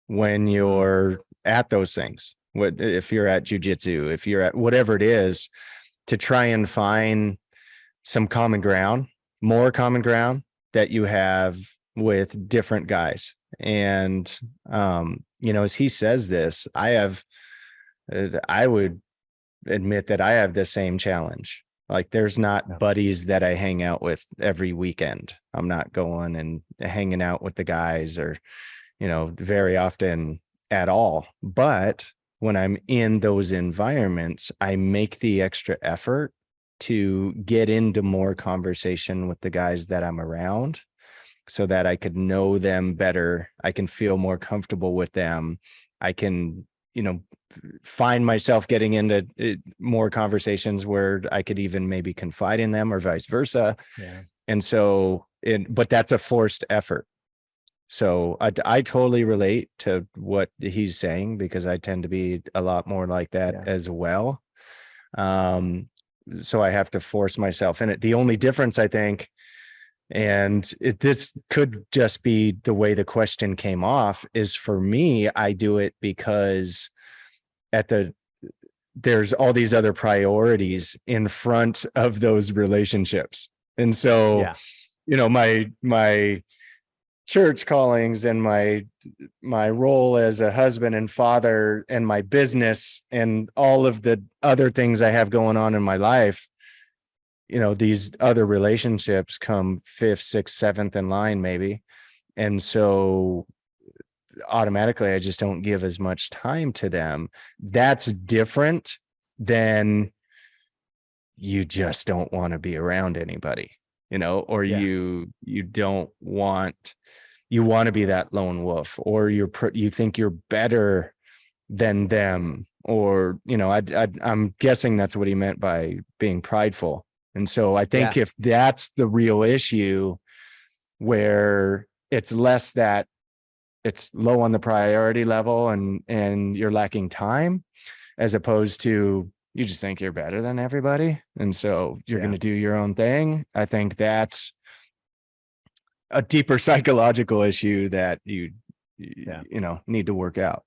B: when you're at those things. If you're at jujitsu, if you're at whatever it is, to try and find some common ground, more common ground that you have with different guys. And, as he says this, I would admit that I have the same challenge. Like, there's not buddies that I hang out with every weekend. I'm not going and hanging out with the guys or, very often at all. But when I'm in those environments, I make the extra effort to get into more conversation with the guys that I'm around so that I could know them better. I can feel more comfortable with them. I can, find myself getting into more conversations where I could even maybe confide in them or vice versa.
A: Yeah.
B: And so, but that's a forced effort. So I totally relate to what he's saying because I tend to be a lot more like that as well. So I have to force myself in it. The only difference, I think, and this could just be the way the question came off, is for me, I do it because there's all these other priorities in front of those relationships. And so, my church callings and my role as a husband and father and my business and all of the other things I have going on in my life these other relationships come fifth, sixth, seventh in line, maybe. And so automatically I just don't give as much time to them. That's different than you just don't want to be around anybody, or you don't want, you want to be that lone wolf, or you think you're better than them, or I'm guessing that's what he meant by being prideful. And so I think if that's the real issue, where it's less that it's low on the priority level and you're lacking time, as opposed to you just think you're better than everybody, and so you're going to do your own thing. I think that's a deeper psychological issue that you need to work out.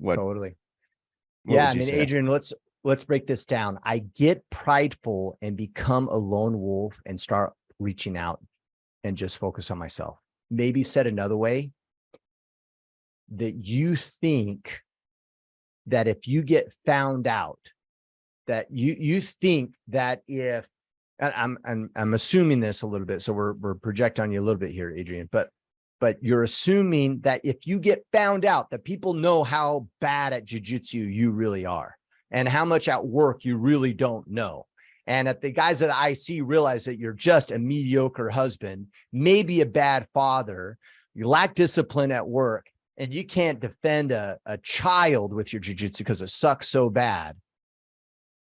A: Totally. I mean, Adrian, let's break this down. I get prideful and become a lone wolf and start reaching out and just focus on myself. Maybe said another way, that you think that if you get found out, that you think that if, I'm assuming this a little bit, so we're projecting on you a little bit here, Adrian, but you're assuming that if you get found out, that people know how bad at jiu-jitsu you really are and how much at work you really don't know. And if the guys at IC realize that you're just a mediocre husband, maybe a bad father, you lack discipline at work, and you can't defend a child with your jiu-jitsu because it sucks so bad,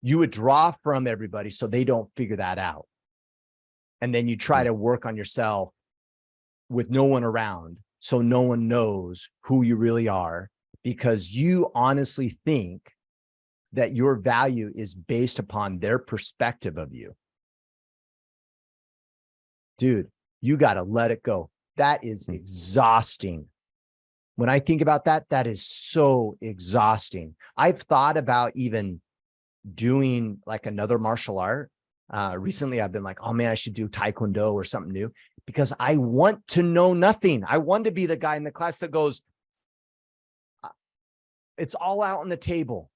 A: you would draw from everybody so they don't figure that out. And then you try to work on yourself with no one around, so no one knows who you really are, because you honestly think that your value is based upon their perspective of you. Dude, you got to let it go. That is exhausting. When I think about that, that is so exhausting. I've thought about even doing like another martial art. Recently, I've been like, oh man, I should do Taekwondo or something new, because I want to know nothing. I want to be the guy in the class that goes, it's all out on the table.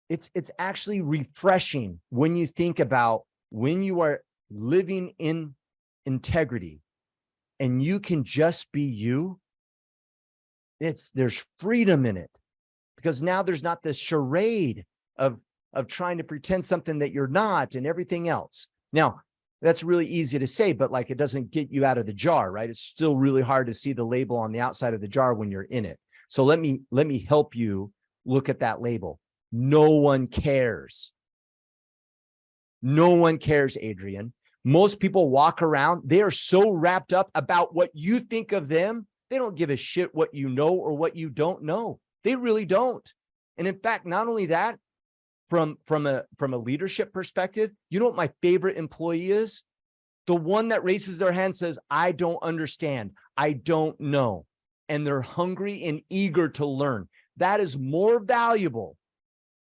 A: It's actually refreshing when you think about when you are living in integrity and you can just be you. There's freedom in it, because now there's not this charade of trying to pretend something that you're not and everything else. Now, that's really easy to say, but like, it doesn't get you out of the jar, right? It's still really hard to see the label on the outside of the jar when you're in it. So let me help you look at that label. No one cares. No one cares, Adrian. Most people walk around, they are so wrapped up about what you think of them. They don't give a shit what you know or what you don't know. They really don't. And in fact, not only that, from a leadership perspective, you know what my favorite employee is? The one that raises their hand, says, I don't understand, I don't know. And they're hungry and eager to learn. That is more valuable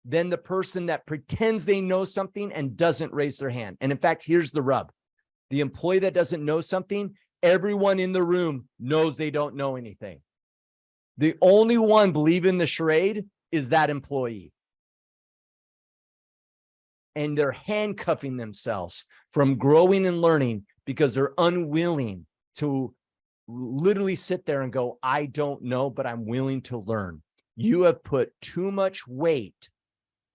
A: than the person that pretends they know something and doesn't raise their hand. And in fact, here's the rub. The employee that doesn't know something, everyone in the room knows they don't know anything. The only one believing the charade is that employee. And they're handcuffing themselves from growing and learning because they're unwilling to literally sit there and go, I don't know, but I'm willing to learn. You have put too much weight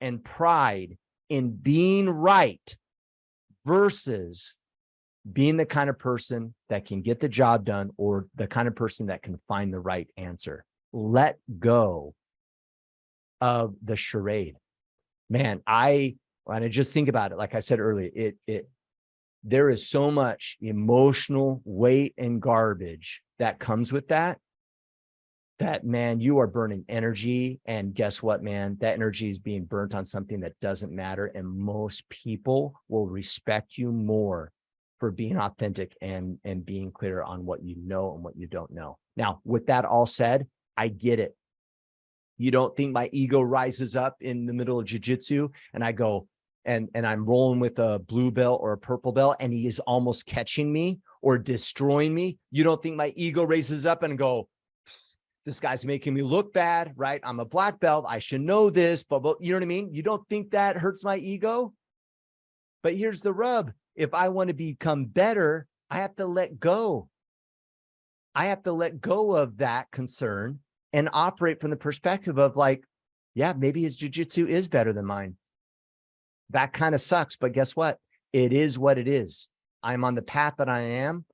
A: and pride in being right versus being the kind of person that can get the job done, or the kind of person that can find the right answer. Let go of the charade. Man, when I just think about it, like I said earlier, there is so much emotional weight and garbage that comes with that, man, you are burning energy. And guess what, man? That energy is being burnt on something that doesn't matter. And most people will respect you more for being authentic and being clear on what you know and what you don't know. Now, with that all said, I get it. You don't think my ego rises up in the middle of jiu-jitsu and I go, and I'm rolling with a blue belt or a purple belt, and he is almost catching me or destroying me. You don't think my ego raises up and go, this guy's making me look bad, right? I'm a black belt, I should know this, but you know what I mean? You don't think that hurts my ego? But here's the rub. If I want to become better, I have to let go. I have to let go of that concern and operate from the perspective of like, yeah, maybe his jujitsu is better than mine. That kind of sucks, but guess what? It is what it is. I'm on the path that I am.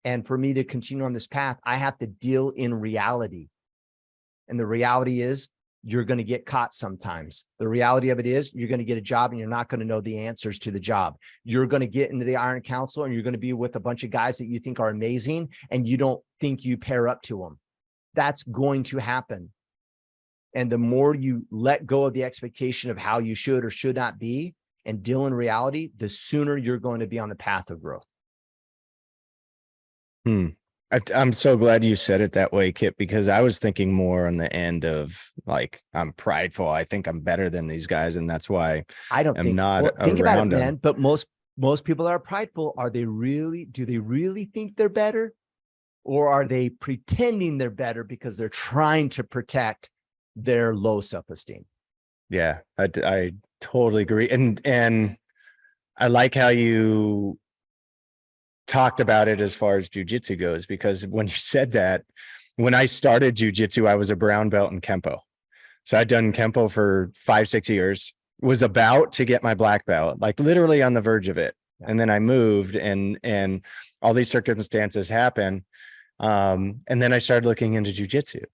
A: And for me to continue on this path, I have to deal in reality. And the reality is you're going to get caught sometimes. The reality of it is you're going to get a job and you're not going to know the answers to the job. You're going to get into the Iron Council and you're going to be with a bunch of guys that you think are amazing and you don't think you pair up to them. That's going to happen. And the more you let go of the expectation of how you should or should not be and deal in reality, the sooner you're going to be on the path of growth.
B: I'm so glad you said it that way, Kip, because I was thinking more on the end of like, I'm prideful. I think I'm better than these guys. And that's why
A: I don't think,
B: not
A: well, think about it,
B: around
A: man.
B: them.
A: But most people that are prideful, do they really think they're better? Or are they pretending they're better because they're trying to protect their low self-esteem?
B: Yeah, I totally agree. And I like how you talked about it as far as jujitsu goes, because when you said that, when I started jujitsu, I was a brown belt in Kempo. So I'd done Kempo for 5-6 years, was about to get my black belt, like literally on the verge of it. Yeah. And then I moved and all these circumstances happen. And then I started looking into jujitsu,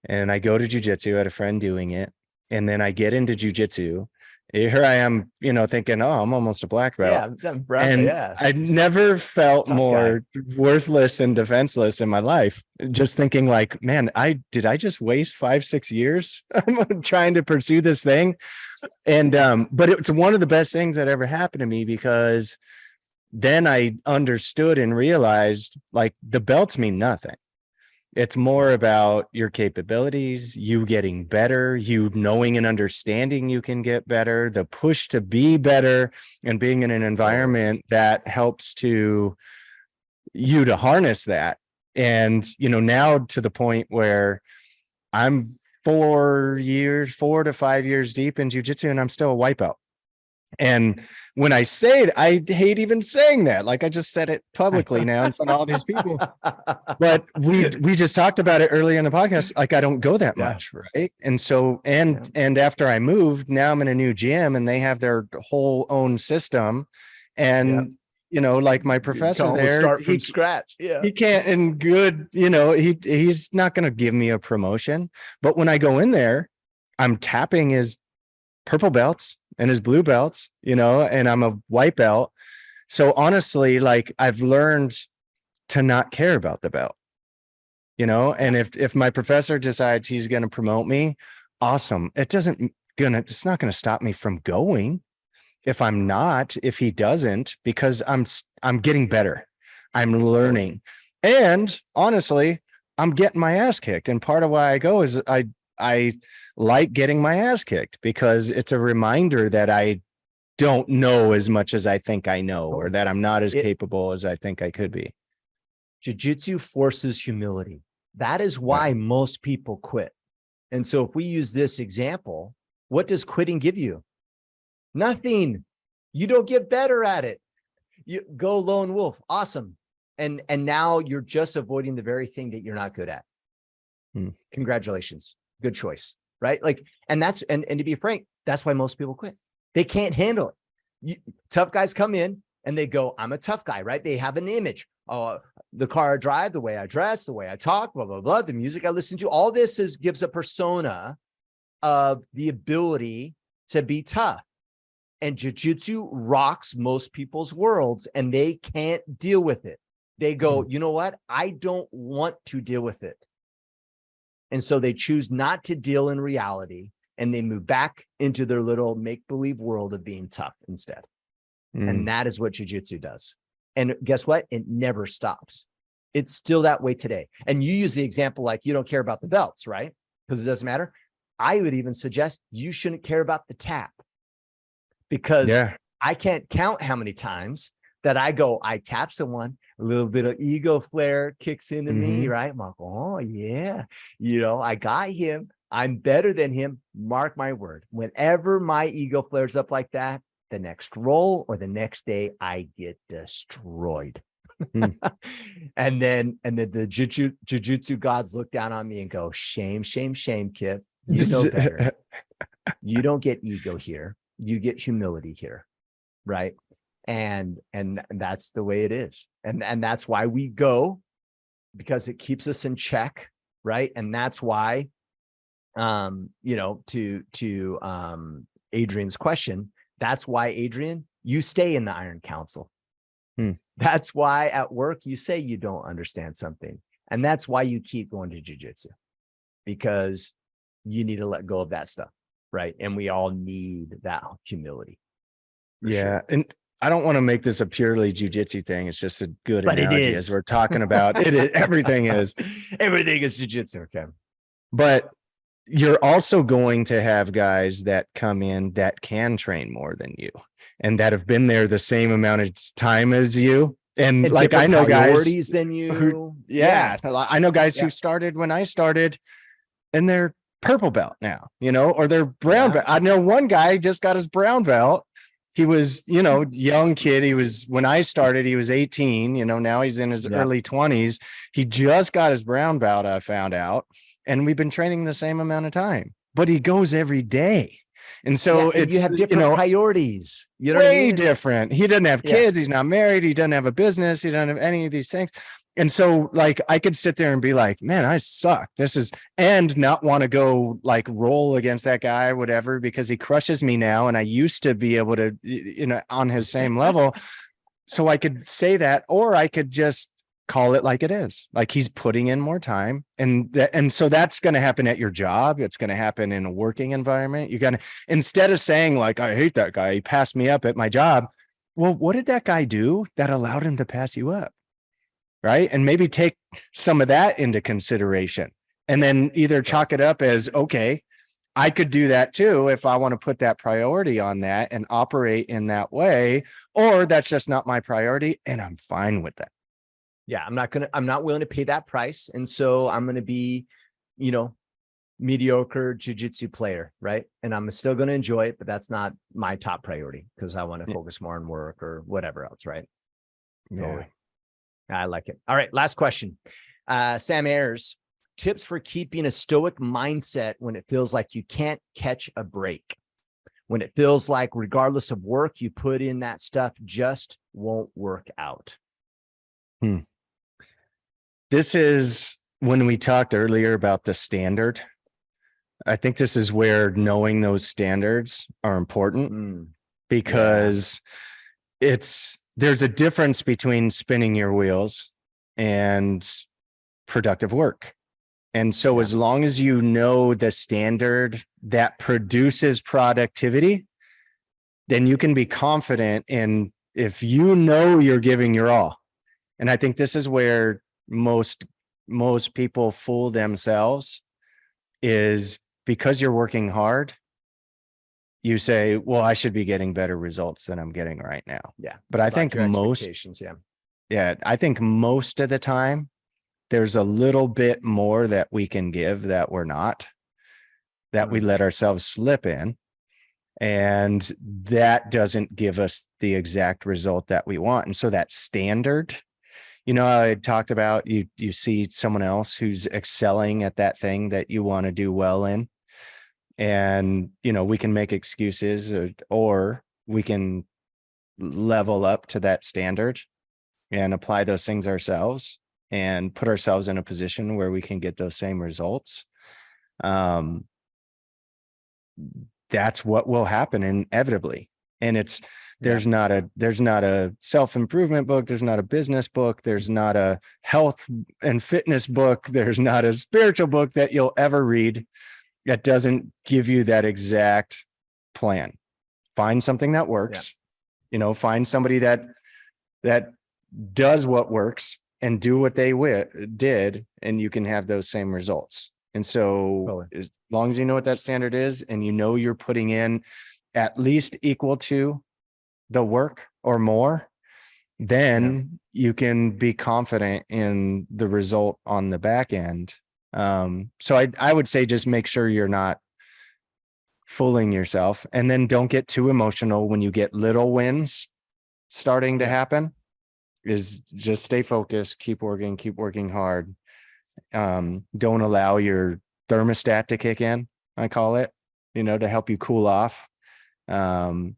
B: and I go to jujitsu. I had a friend doing it. And then I get into jujitsu. Here I am, thinking, oh, I'm almost a black belt. Yeah, I never felt more worthless and defenseless in my life. Just thinking like, man, did I just waste 5-6 years trying to pursue this thing? And, but it's one of the best things that ever happened to me, because then I understood and realized like the belts mean nothing. It's more about your capabilities, you getting better, you knowing and understanding you can get better, the push to be better, and being in an environment that helps you to harness that. And, now to the point where I'm 4 to 5 years deep in jiu-jitsu and I'm still a white belt. And when I say it, I hate even saying that. Like I just said it publicly now in front of all these people. But we just talked about it earlier in the podcast. Like I don't go that much, right? And so and after I moved, now I'm in a new gym and they have their whole own system. And like my professor there,
A: start from scratch. Yeah,
B: he can't. And good, he's not going to give me a promotion. But when I go in there, I'm tapping his purple belts and his blue belts, and I'm a white belt. So honestly, like I've learned to not care about the belt, and if my professor decides he's going to promote me, awesome. It's not going to stop me from going if he doesn't, because I'm getting better. I'm learning. And honestly, I'm getting my ass kicked. And part of why I go is I like getting my ass kicked, because it's a reminder that I don't know as much as I think I know, or that I'm not as capable as I think I could be.
A: Jiu-jitsu forces humility. That is why most people quit. And so if we use this example, what does quitting give you? Nothing. You don't get better at it. You go lone wolf. Awesome. And now you're just avoiding the very thing that you're not good at. Congratulations. Good choice. Right? Like, and to be frank, that's why most people quit. They can't handle it. Tough guys come in and they go, I'm a tough guy, right? They have an image. Oh, the car I drive, the way I dress, the way I talk, blah, blah, blah, the music I listen to, all this gives a persona of the ability to be tough. And jiu-jitsu rocks most people's worlds and they can't deal with it. They go, you know what? I don't want to deal with it. And so they choose not to deal in reality, and they move back into their little make-believe world of being tough instead. And that is what jiu-jitsu does. And guess what? It never stops. It's still that way today. And you use the example like you don't care about the belts, right? Because it doesn't matter. I would even suggest you shouldn't care about the tap, because I can't count how many times that I tap someone, a little bit of ego flare kicks into me, right? I'm like, oh yeah, I got him. I'm better than him. Mark my word. Whenever my ego flares up like that, the next roll, or the next day I get destroyed. And then the jujutsu gods look down on me and go, shame, shame, shame, Kip. You know better. You don't get ego here. You get humility here. Right. And that's the way it is. And that's why we go, because it keeps us in check. Right. And that's why, to Adrian's question, that's why, Adrian, you stay in the Iron Council. That's why at work you say you don't understand something. And that's why you keep going to jujitsu, because you need to let go of that stuff. Right. And we all need that humility.
B: Yeah. Sure. And I don't want to make this a purely jujitsu thing. It's just a good
A: but
B: analogy
A: it is.
B: As we're talking about it. Everything is.
A: Everything is jujitsu. Okay.
B: But you're also going to have guys that come in that can train more than you and that have been there the same amount of time as you. And like, I know guys
A: than you.
B: Who, I know guys who started when I started, and they're purple belt now, or they're brown belt. I know one guy just got his brown belt. He was, young kid. When I started, he was 18, now he's in his early 20s. He just got his brown belt, I found out. And we've been training the same amount of time, but he goes every day. And so
A: you have different priorities. You know
B: way
A: what I mean?
B: different. He doesn't have kids. He's not married. He doesn't have a business. He doesn't have any of these things. And so like, I could sit there and be like, man, I suck. And not want to go like roll against that guy, whatever, because he crushes me now. And I used to be able to, on his same level. So I could say that, or I could just call it like it is. Like, he's putting in more time. And so that's going to happen at your job. It's going to happen in a working environment. You're going to, instead of saying like, I hate that guy, he passed me up at my job. Well, what did that guy do that allowed him to pass you up? Right. And maybe take some of that into consideration, and then either chalk it up as, okay, I could do that too if I want to put that priority on that and operate in that way, or that's just not my priority and I'm fine with that.
A: Yeah, I'm not willing to pay that price. And so I'm going to be, mediocre jujitsu player. Right. And I'm still going to enjoy it, but that's not my top priority, because I want to focus more on work or whatever else. Right.
B: Yeah.
A: Totally. I like it. All right. Last question. Sam Ayers, tips for keeping a stoic mindset when it feels like you can't catch a break. When it feels like regardless of work you put in, that stuff just won't work out.
B: This is when we talked earlier about the standard. I think this is where knowing those standards are important, because there's a difference between spinning your wheels and productive work. And so as long as you know the standard that produces productivity, then you can be confident in, if you're giving your all. And I think this is where most people fool themselves, is because you're working hard, you say, well, I should be getting better results than I'm getting right now.
A: Yeah.
B: But I think most of the time there's a little bit more that we can give that we're not, that we let ourselves slip in. And that doesn't give us the exact result that we want. And so that standard, I talked about, you see someone else who's excelling at that thing that you want to do well in. And, we can make excuses, or we can level up to that standard and apply those things ourselves and put ourselves in a position where we can get those same results. That's what will happen inevitably. And there's not a self-improvement book. There's not a business book. There's not a health and fitness book. There's not a spiritual book that you'll ever read that doesn't give you that exact plan. Find something that works, find somebody that does what works and do what they did, and you can have those same results. And so as long as you know what that standard is, and you're putting in at least equal to the work or more, then you can be confident in the result on the back end. So I would say just make sure you're not fooling yourself. And then don't get too emotional when you get little wins starting to happen. Is just stay focused, keep working hard. Don't allow your thermostat to kick in, I call it, to help you cool off, and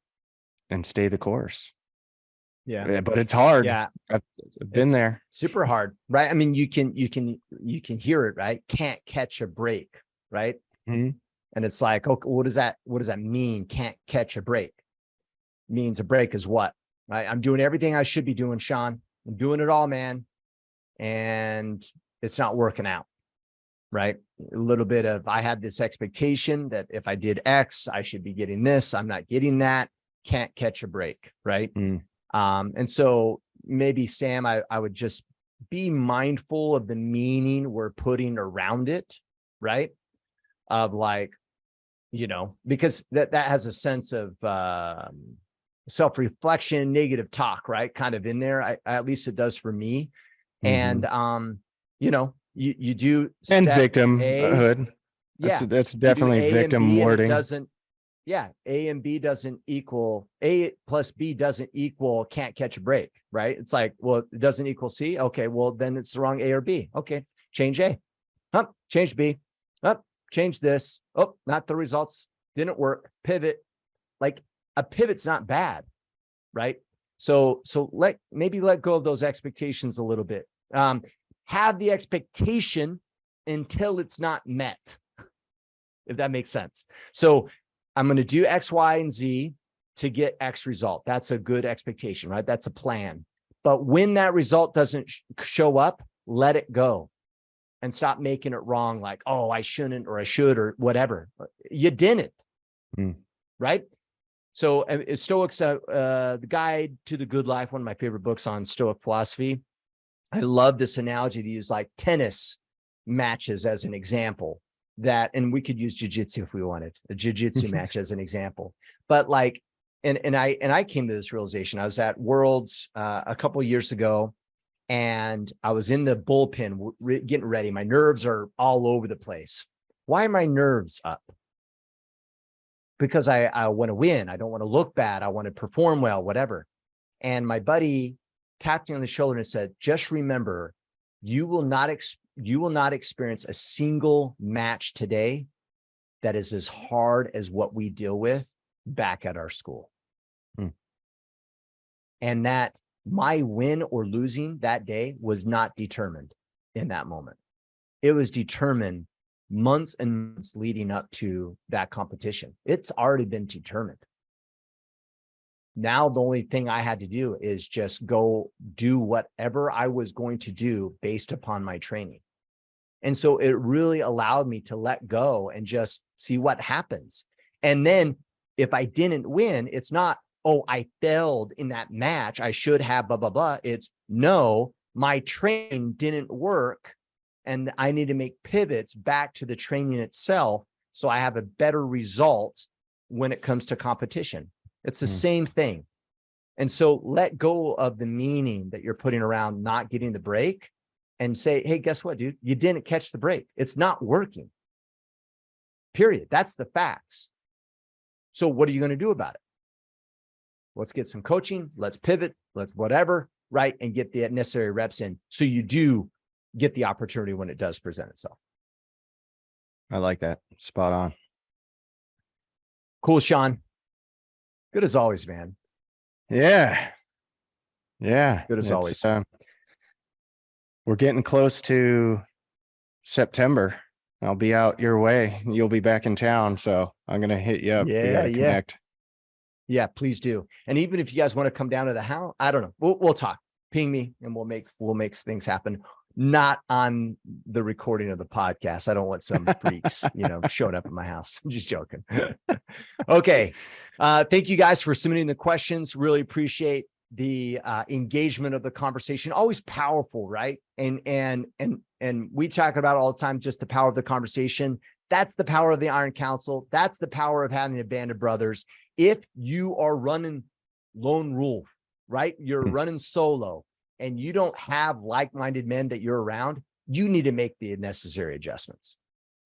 B: stay the course.
A: Yeah.
B: But it's hard.
A: Yeah.
B: I've been there.
A: Super hard, right? I mean, you can hear it, right? Can't catch a break, right?
B: Mm-hmm.
A: And it's like, okay, what does that mean? Can't catch a break. Means a break is what? Right? I'm doing everything I should be doing, Sean. I'm doing it all, man. And it's not working out, right? A little bit of, I had this expectation that if I did X, I should be getting this. I'm not getting that. Can't catch a break, right? And so maybe, Sam, I would just be mindful of the meaning we're putting around it, right? Of like, because that has a sense of self-reflection, negative talk, right? Kind of in there. At least it does for me. And, you do.
B: And victimhood. That's definitely victim wording.
A: A and B doesn't equal, A plus B doesn't equal can't catch a break, right? It's like, well, it doesn't equal C. Okay, well, then it's the wrong A or B. Okay, change A. Change B. Change this. Oh, not the results. Didn't work. Pivot. Like a pivot's not bad, right? So maybe let go of those expectations a little bit. Have the expectation until it's not met, if that makes sense. So I'm going to do X, Y, and Z to get X result. That's a good expectation, right? That's a plan. But when that result doesn't show up, let it go and stop making it wrong. Like, oh, I shouldn't, or I should, or whatever. You didn't, right? So Stoics, the Guide to the Good Life, one of my favorite books on Stoic philosophy. I love this analogy. They use like tennis matches as an example. And we could use jujitsu if we wanted, a jujitsu match as an example. But like, and I came to this realization. I was at Worlds a couple of years ago, and I was in the bullpen getting ready. My nerves are all over the place. Why are my nerves up? Because I want to win. I don't want to look bad. I want to perform well, whatever. And my buddy tapped me on the shoulder and said, just remember, you will not experience a single match today that is as hard as what we deal with back at our school. And that my win or losing that day was not determined in that moment. It was determined months and months leading up to that competition. It's already been determined. Now, the only thing I had to do is just go do whatever I was going to do based upon my training. And so it really allowed me to let go and just see what happens. And then if I didn't win, it's not, oh, I failed in that match, I should have blah, blah, blah. It's no, my training didn't work. And I need to make pivots back to the training itself so I have a better result when it comes to competition. It's the same thing. And so let go of the meaning that you're putting around not getting the break and say, hey, guess what, dude? You didn't catch the break. It's not working. Period. That's the facts. So what are you going to do about it? Let's get some coaching. Let's pivot. Let's whatever, right? And get the necessary reps in so you do get the opportunity when it does present itself.
B: I like that. Spot on.
A: Cool, Sean. Good as always, man.
B: Yeah.
A: Good as always.
B: We're getting close to September. I'll be out your way. You'll be back in town. So I'm going to hit you up.
A: Yeah.
B: Connect.
A: Yeah, please do. And even if you guys want to come down to the house, I don't know. We'll talk. Ping me and we'll make things happen. Not on the recording of the podcast. I don't want some freaks, showing up at my house. I'm just joking. Okay. Thank you guys for submitting the questions. Really appreciate the engagement of the conversation. Always powerful, right? And we talk about all the time, just the power of the conversation. That's the power of the Iron Council. That's the power of having a band of brothers. If you are running lone wolf, right? You're running solo and you don't have like-minded men that you're around, you need to make the necessary adjustments.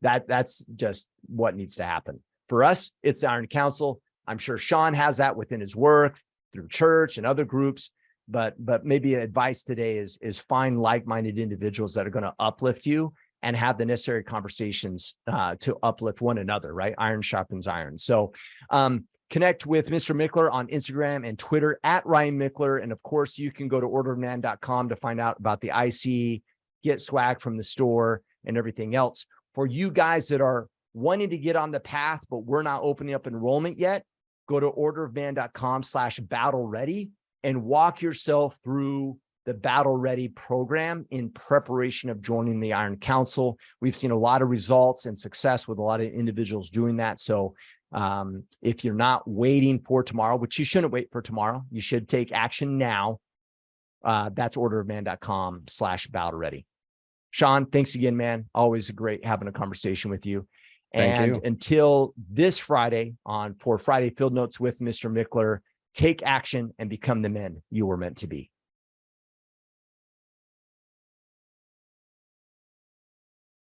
A: That's just what needs to happen. For us, it's the Iron Council. I'm sure Sean has that within his work through church and other groups. But maybe advice today is find like-minded individuals that are going to uplift you and have the necessary conversations to uplift one another, right? Iron sharpens iron. So connect with Mr. Mickler on Instagram and Twitter at Ryan Mickler. And of course, you can go to orderofman.com to find out about the IC, get swag from the store and everything else. For you guys that are wanting to get on the path, but we're not opening up enrollment yet, go to orderofman.com/battle ready and walk yourself through the Battle Ready program in preparation of joining the Iron Council. We've seen a lot of results and success with a lot of individuals doing that. So if you're not waiting for tomorrow, which you shouldn't wait for tomorrow, you should take action now. That's orderofman.com/battle ready. Sean, thanks again, man. Always great having a conversation with you.
B: Thank you.
A: Until this Friday for Friday Field Notes with Mr. Mickler, take action and become the men you were meant to be.